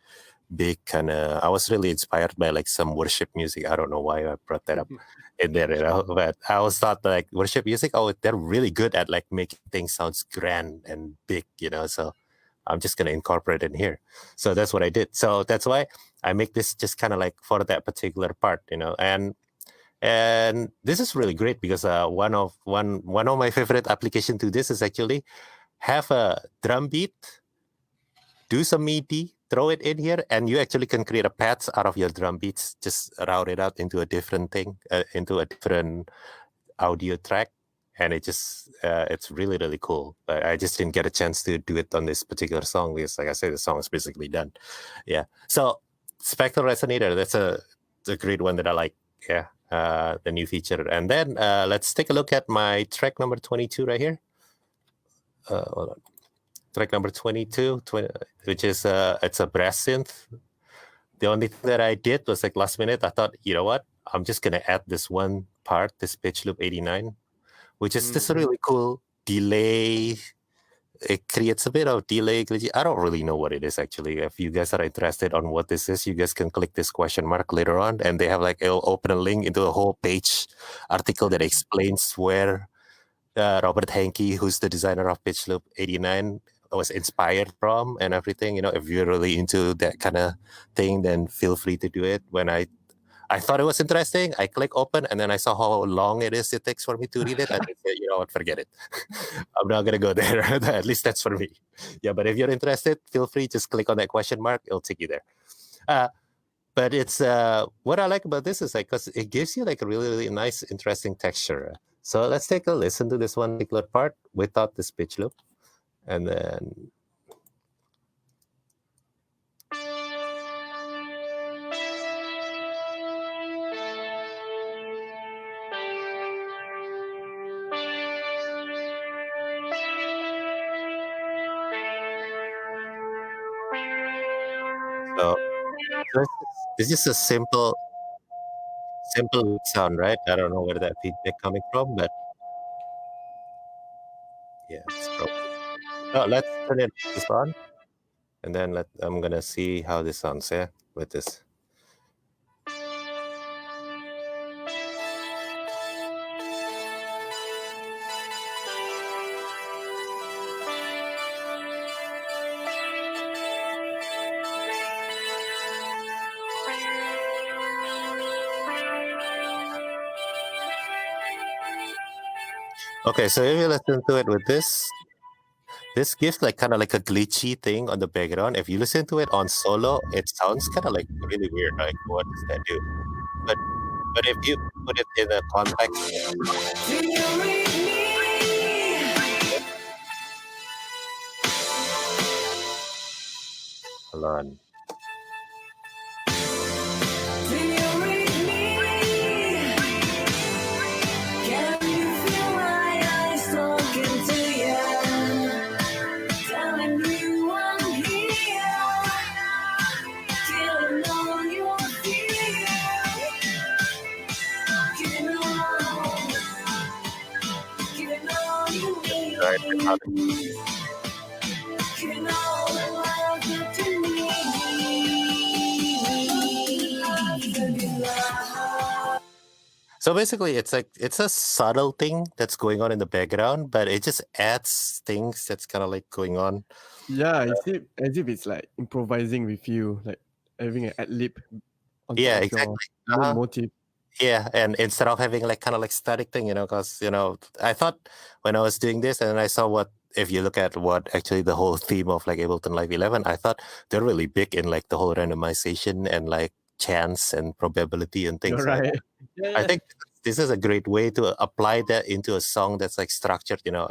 big. And I was really inspired by like some worship music. I don't know why I brought that up in there, but I always thought like worship music, they're really good at like making things sound grand and big, so I'm just going to incorporate it in here. So that's what I did. So that's why I make this just kind of like for that particular part, and this is really great because one of my favorite application to this is actually have a drum beat, do some MIDI, throw it in here, and you actually can create a path out of your drum beats, just route it out into a different thing, into a different audio track. And it's really, really cool. But I just didn't get a chance to do it on this particular song because, like I said, the song is basically done. Yeah. So Spectral Resonator, that's a great one that I like. Yeah. The new feature. And then let's take a look at my track number 22 right here. Hold on. Track number 22, which is it's a brass synth. The only thing that I did was like last minute, I thought, you know what? I'm just going to add this one part, this pitch loop 89, which is just a really cool delay. It creates a bit of delay glitchy. I don't really know what it is actually. If you guys are interested on what this is, you guys can click this question mark later on, and they have like, it'll open a link into a whole page article that explains where Robert Henke, who's the designer of Pitch Loop 89, was inspired from and everything. You know, if you're really into that kind of thing, then feel free to do it. When I thought it was interesting, I click open, and then I saw how long it takes for me to read it. And I said, you know what, forget it. I'm not going to go there. At least that's for me. Yeah, but if you're interested, feel free, just click on that question mark. It'll take you there. But it's, what I like about this is like, because it gives you like a really, really nice, interesting texture. So let's take a listen to this one particular part without this pitch loop. And then... So it's just a simple sound, right? I don't know where that feedback coming from, but yeah, it's probably... Oh, let's turn this on, and then I'm gonna see how this sounds, yeah, with this. Okay, so if you listen to it with this gives like kind of like a glitchy thing on the background. If you listen to it on solo, it sounds kind of like really weird. Like, what does that do? But if you put it in a context, hold on. So basically, it's like, it's a subtle thing that's going on in the background, but it just adds things that's kind of like going on. Yeah, as if it's like improvising with you, like having an ad lib on top of exactly. your main motive. Yeah, and instead of having like kind of like static thing, you know, because, you know, I thought when I was doing this and I saw if you look at what actually the whole theme of like Ableton Live 11, I thought they're really big in like the whole randomization and like chance and probability and things. You're Like right. that. I think this is a great way to apply that into a song that's like structured, you know.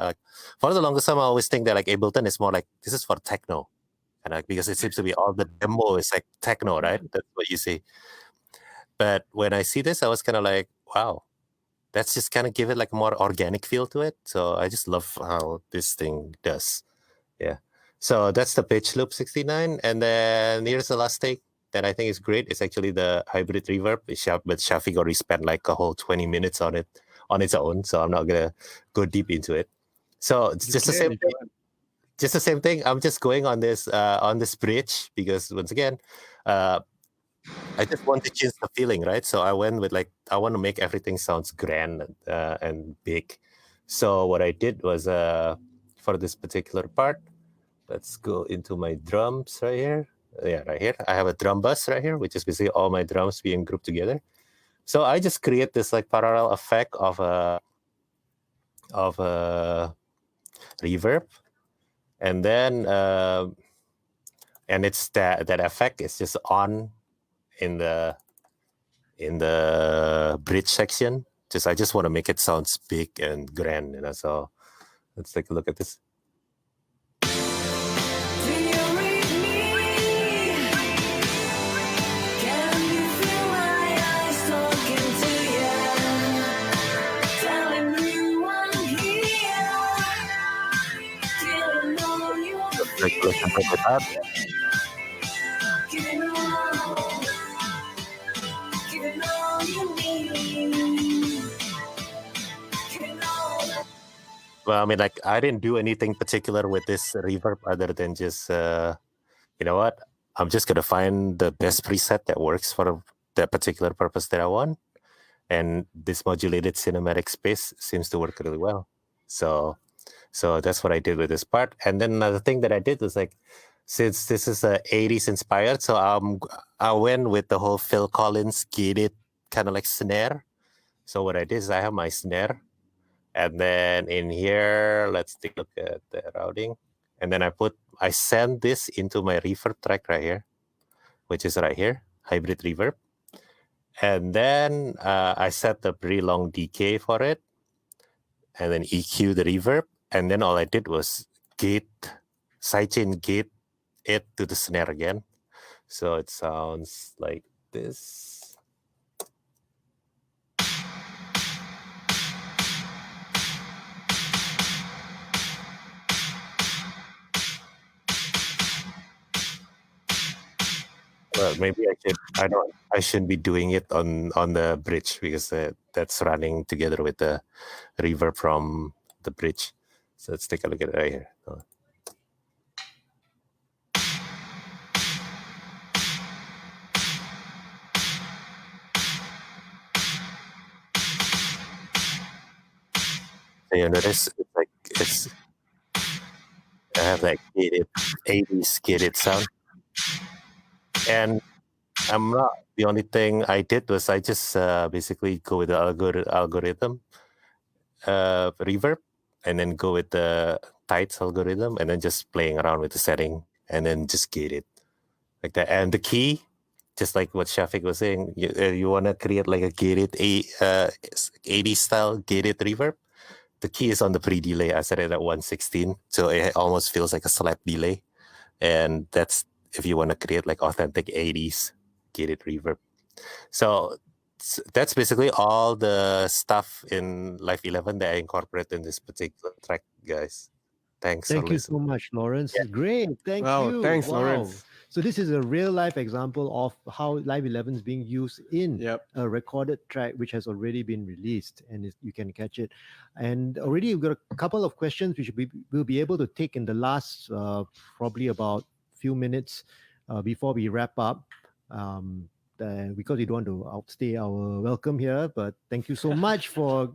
For the longest time, I always think that like Ableton is more like, this is for techno. And like, because it seems to be all the demo is like techno, right? That's what you see. But when I see this, I was kind of like, wow, that's just kind of give it like a more organic feel to it. So I just love how this thing does. Yeah. So that's the pitch loop 69. And then here's the last take that I think is great. It's actually the hybrid reverb. But Syafiq already spent like a whole 20 minutes on it on its own. So I'm not going to go deep into it. So it's just the same thing. Just the same thing. I'm just going on this bridge because once again, I just want to change the feeling, right? So I went with like, I want to make everything sounds grand and big. So what I did was for this particular part, let's go into my drums right here. Yeah, right here. I have a drum bus right here, which is basically all my drums being grouped together. So I just create this like parallel effect of a reverb, and then and it's that effect is just on in the bridge section. I just want to make it sounds big and grand, you know. So let's take a look at this. Take a listen to that. Well, I mean, like I didn't do anything particular with this reverb other than just, you know what? I'm just gonna find the best preset that works for that particular purpose that I want, and this modulated cinematic space seems to work really well. So that's what I did with this part. And then another thing that I did was like, since this is a 80s inspired, so I went with the whole Phil Collins gated kind of like snare. So what I did is I have my snare, and then in here, let's take a look at the routing. And then I send this into my reverb track right here, which is right here, hybrid reverb. And then I set the pretty long decay for it, and then EQ the reverb. And then all I did was sidechain gate it to the snare again. So it sounds like this. Well, maybe I shouldn't be doing it on the bridge because that's running together with the reverb from the bridge. So let's take a look at it right here. So you notice I have that gated 80s gated sound, and the only thing I did was I just basically go with the algorithm reverb, and then go with the tights algorithm, and then just playing around with the setting, and then just gate it like that. And the key, just like what Syafiq was saying, you want to create like a gated 80 style gated reverb. The key is on the pre-delay. I set it at 116, so it almost feels like a slap delay. And that's if you want to create like authentic 80s gated reverb. So that's basically all the stuff in Live 11 that I incorporate in this particular track, guys. Thanks for Thank you listening. so much, Lawrence. Yeah. Great. Thank Wow, you. thanks, Wow. Lawrence. So this is a real life example of how Live 11 is being used in Yep. a recorded track which has already been released, and you can catch it. And already we've got a couple of questions which we'll be able to take in the last probably about few minutes before we wrap up. Because we don't want to outstay our welcome here, but thank you so much for,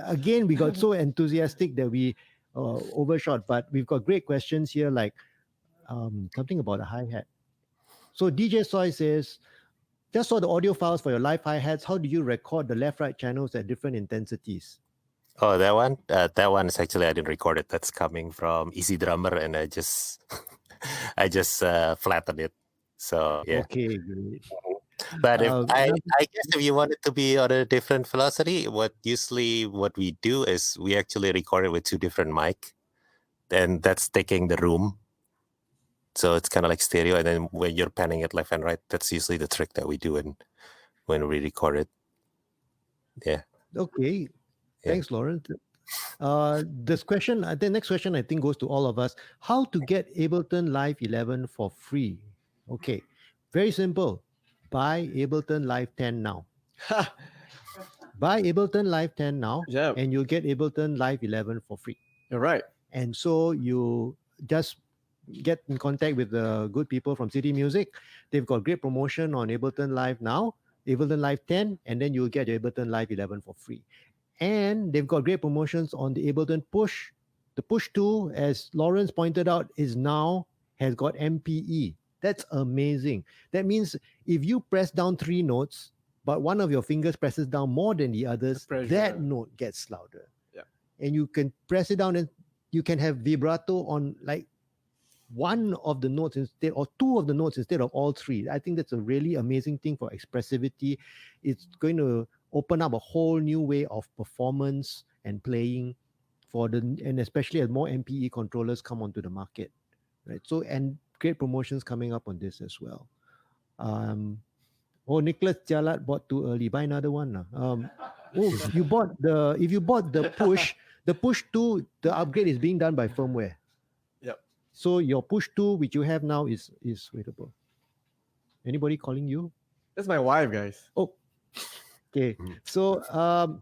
again, we got so enthusiastic that we overshot, but we've got great questions here, like something about a hi-hat. So DJ Soy says, just saw the audio files for your live hi-hats. How do you record the left-right channels at different intensities? Oh, that one? That one is actually, I didn't record it. That's coming from Easy Drummer, and I just flattened it. So yeah. Okay, great. But I guess if you want it to be on a different velocity, what we do is we actually record it with two different mic, and that's taking the room. So it's kind of like stereo, and then when you're panning it left and right, that's usually the trick that we do when we record it. Yeah. Okay. Yeah. Thanks, Lawrence. This question, the next question, I think goes to all of us. How to get Ableton Live 11 for free? Okay, very simple. Buy Ableton Live 10 now. Buy Ableton Live 10 now, Yeah. and you'll get Ableton Live 11 for free. You're right. And so you just get in contact with the good people from City Music. They've got great promotion on Ableton Live now, Ableton Live 10, and then you'll get Ableton Live 11 for free. And they've got great promotions on the Ableton Push. The Push 2, as Lawrence pointed out, has got MPE. That's amazing. That means if you press down 3 notes, but one of your fingers presses down more than the others, that note gets louder. Yeah. And you can press it down, and you can have vibrato on like one of the notes instead, or 2 of the notes instead of all 3. I think that's a really amazing thing for expressivity. It's going to open up a whole new way of performance and playing and especially as more MPE controllers come onto the market, right? So, and great promotions coming up on this as well. Nicholas Jalat bought too early. Buy another one. If you bought the Push, the Push 2, the upgrade is being done by firmware. Yep. So your Push 2, which you have now, is waitable. Anybody calling you? That's my wife, guys. Oh, okay. So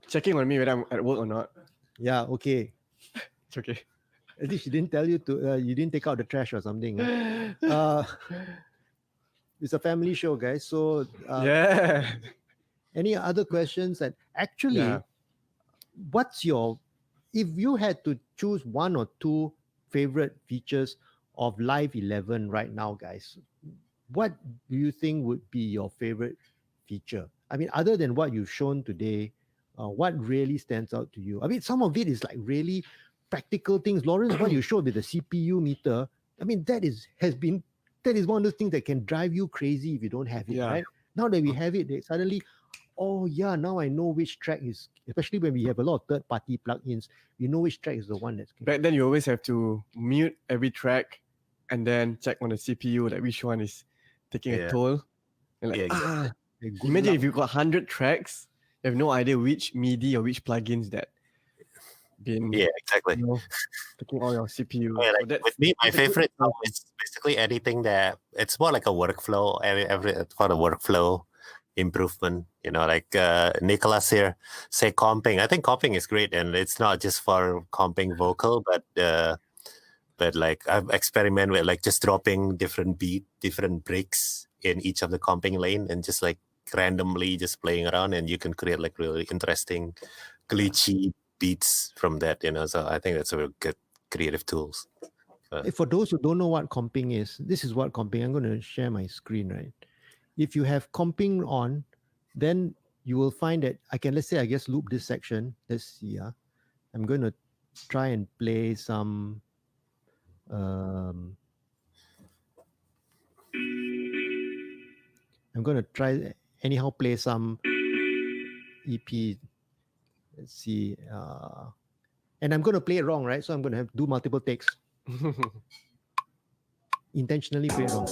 checking on me whether I'm at work or not. Yeah, okay. It's okay. At least she didn't tell you to. You didn't take out the trash or something. It's a family show, guys. So Yeah. any other questions? And actually, Yeah. what's your, if you had to choose one or two favorite features of Live 11 right now, guys, what do you think would be your favorite feature? I mean, other than what you've shown today, what really stands out to you? I mean, some of it is like really practical things. Lawrence, what you showed with the CPU meter, I mean, that is one of those things that can drive you crazy if you don't have it, Yeah. right? Now that we have it, they suddenly, oh yeah, now I know which track is, especially when we have a lot of third-party plugins, we know which track is the one that's. Back then, you always have to mute every track and then check on the CPU like which one is taking a Yeah. toll. And like, Yeah, exactly. Good imagine luck. if you've got 100 tracks, you have no idea which MIDI or which plugins that been Yeah, exactly. taking all your CPU. Yeah, So like that's- with me, my that's a good favorite now example. is basically anything that it's more like a workflow. Every for the workflow improvement. You know, like Nicholas here say comping. I think comping is great, and it's not just for comping vocal, but like I've experimented with like just dropping different breaks in each of the comping lane, and just like randomly just playing around, and you can create like really interesting, glitchy beats from that. You know, so I think that's a good creative tools. For those who don't know what comping is, this is what comping. I'm going to share my screen, right? If you have comping on, then you will find that I can, let's say I just loop this section. Let's see. I'm going to try and play some. I'm going to try anyhow play some EP. Let's see. And I'm going to play it wrong, right? So I'm going to have do multiple takes. Intentionally play it wrong.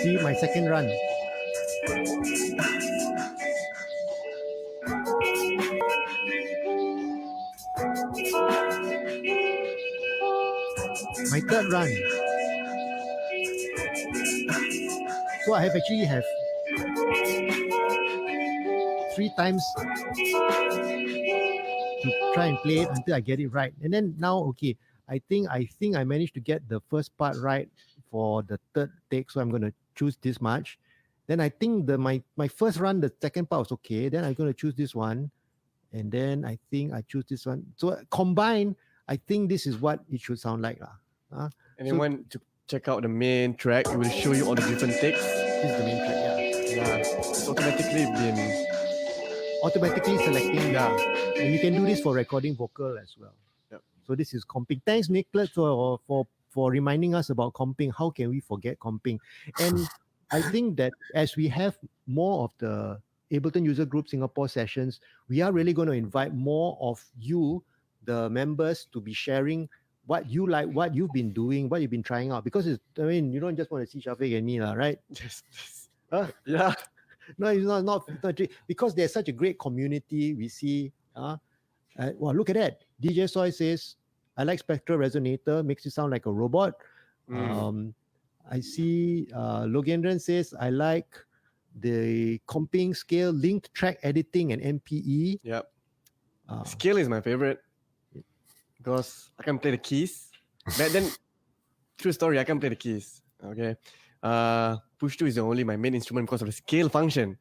See my second run. My third run. So I have actually have 3 times to try and play it until I get it right. And then now, okay, I think I managed to get the first part right for the third take. So I'm going to choose this much. Then I think my first run, the second part was okay. Then I'm going to choose this one. And then I think I choose this one. So combined, I think this is what it should sound like. And then when to check out the main track, it will show you all the different takes. This is the main track, yeah. Yeah, it's automatically been Automatically selecting, yeah. And you can do this for recording vocal as well. Yep. So this is comping. Thanks, Nicholas, for reminding us about comping. How can we forget comping? And I think that as we have more of the Ableton User Group Singapore sessions, we are really going to invite more of you, the members, to be sharing what you like, what you've been doing, what you've been trying out. Because it's, I mean, you don't just want to see Syafiq and me, right? Yes. Yeah. No, it's not because there's such a great community. We see, well, look at that. DJ Soy says, I like spectral resonator, makes it sound like a robot. I see Logendran says, I like the comping scale, linked track editing, and MPE. Yep. Scale is my favorite because I can play the keys. Back then, true story, I can play the keys. Okay. Push 2 is only my main instrument because of the scale function.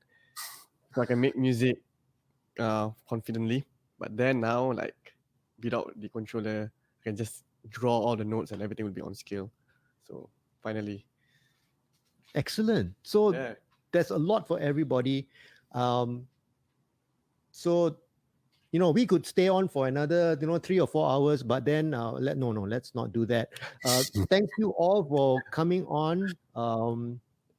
So I can make music confidently. But then now, like, without the controller, I can just draw all the notes and everything will be on scale. So finally. Excellent. So Yeah. there's a lot for everybody. So, we could stay on for another, 3 or 4 hours, but then let's not do that. Thank you all for coming on.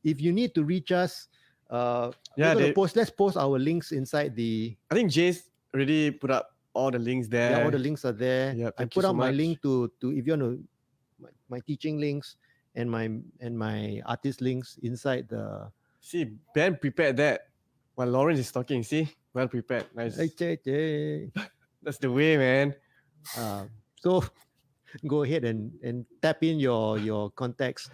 If you need to reach us, let's post our links inside the. I think Jay's already put up all the links there. Yeah, all the links are there. Yeah, I put up my link to if you want to my teaching links and my artist links inside the. See, Ben prepared that while Lawrence is talking. See, well prepared. Nice. That's the way, man. So go ahead and tap in your contacts.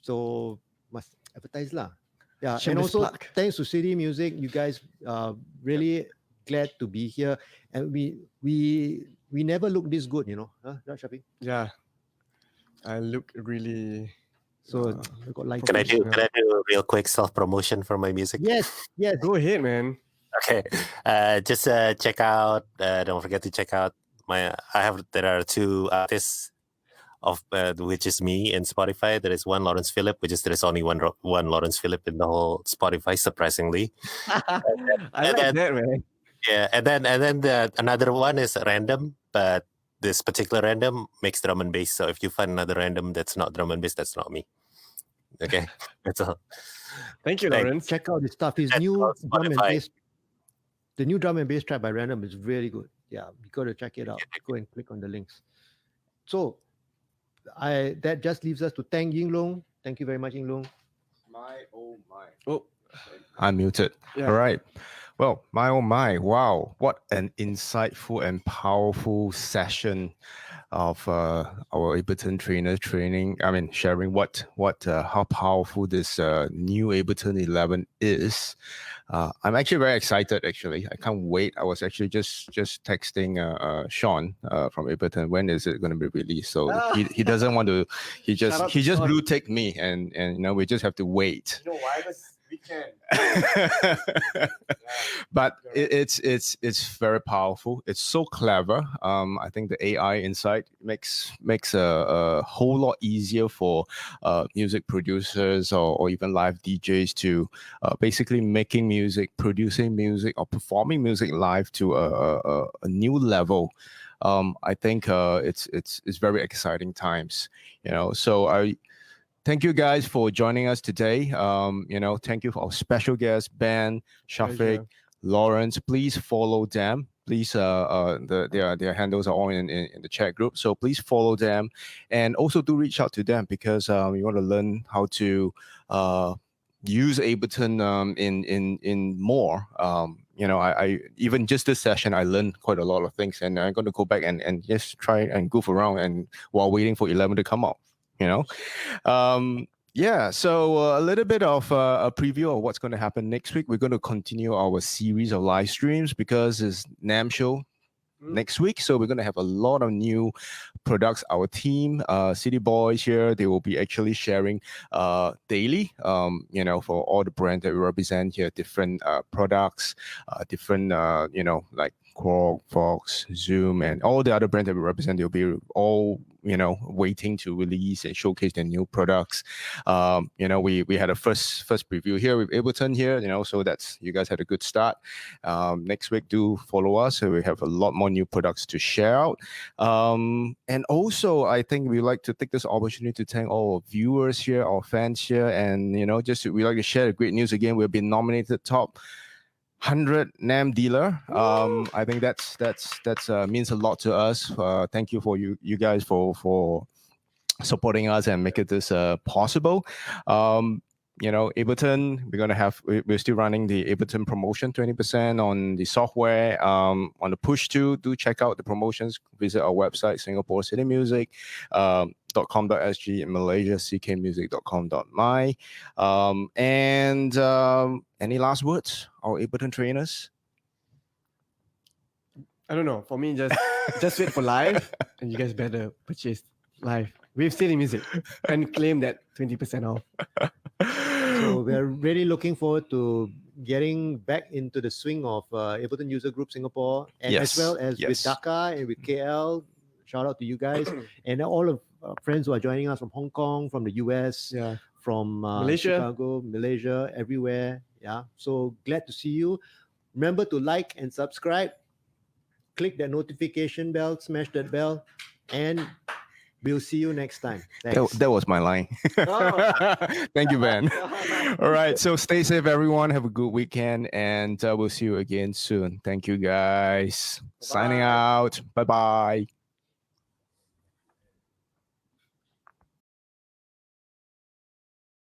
So must advertise lah. Yeah, and Shameless also plug. thanks to City Music, you guys really glad to be here, and we never look this good, huh, Syafiq? Yeah, I look really. So Uh, we got like Can I do Professional. a real quick self promotion for my music? yes. Go ahead, man. Okay. Just check out. Don't forget to check out there are two artists of which is me in Spotify. There is one Lawrence Phillip, there's only one Lawrence Phillip in the whole Spotify, surprisingly. I and like then- that, man. Yeah, and then another one is random, but this particular random makes drum and bass. So if you find another random that's not drum and bass, that's not me. Okay, that's all. Thank you, Thanks. Lawrence. Check out his stuff. His That's new on drum and Spotify. bass. The new drum and bass track by Random is really good. Yeah, you got to check it out. Go and click on the links. So, that just leaves us to thank Ying Long. Thank you very much, Ying Long. My oh my. Oh, I'm muted. yeah. All right. Well, my oh my, wow, what an insightful and powerful session of our Ableton trainer training. I mean, sharing how powerful this new Ableton 11 is. I'm actually very excited. Actually, I can't wait. I was actually just texting Sean from Ableton. When is it going to be released? So he doesn't want to. He Shout out just to Sean. blue tick me, and we just have to wait. You know why? Because we can. But it's very powerful. It's so clever. I think the AI inside makes a whole lot easier for music producers or even live DJs to basically making music, producing music, or performing music live to a new level. I think it's very exciting times. So I thank you guys for joining us today. Thank you for our special guests, Ben, Syafiq, Pleasure. Lawrence. Please follow them. Please, their handles are all in the chat group. So please follow them, and also do reach out to them because we want to learn how to use Ableton in more. I even just this session, I learned quite a lot of things, and I'm going to go back and just try and goof around and while waiting for 11 to come out. So a little bit of a preview of what's going to happen next week. We're going to continue our series of live streams because it's NAMM show next week. So we're going to have a lot of new products. Our team, CityBois here, they will be actually sharing daily, for all the brands that we represent here, different products, different, like Quark, Fox, Zoom, and all the other brands that we represent. They'll be all waiting to release and showcase their new products. We had a first preview here with Ableton here, so that's, you guys had a good start. Next week, do follow us. So we have a lot more new products to share out. And also, I think we like to take this opportunity to thank all our viewers here, our fans here, and we like to share the great news again. We've been nominated top 100 NAMM dealer. I think that's means a lot to us. Thank you for you guys for supporting us and making this possible. Ableton, we're still running the Ableton promotion, 20% on the software. On the push to do check out the promotions. Visit our website, Singapore City Music. .com.sg in Malaysia, ckmusic.com.my. Any last words, our Ableton trainers? I don't know. For me, just wait for live, and you guys better purchase live with City Music and claim that 20% off. So we're really looking forward to getting back into the swing of Ableton User Group Singapore, and as well as with Dhaka and with KL. Shout out to you guys and all of friends who are joining us from Hong Kong, from the US, from Malaysia, Chicago, Malaysia, everywhere. Yeah. So glad to see you. Remember to like and subscribe. Click that notification bell, smash that bell, and we'll see you next time. Thanks. That was my line. Thank you, Ben. All right. So stay safe, everyone. Have a good weekend, and we'll see you again soon. Thank you, guys. Signing out. Bye-bye.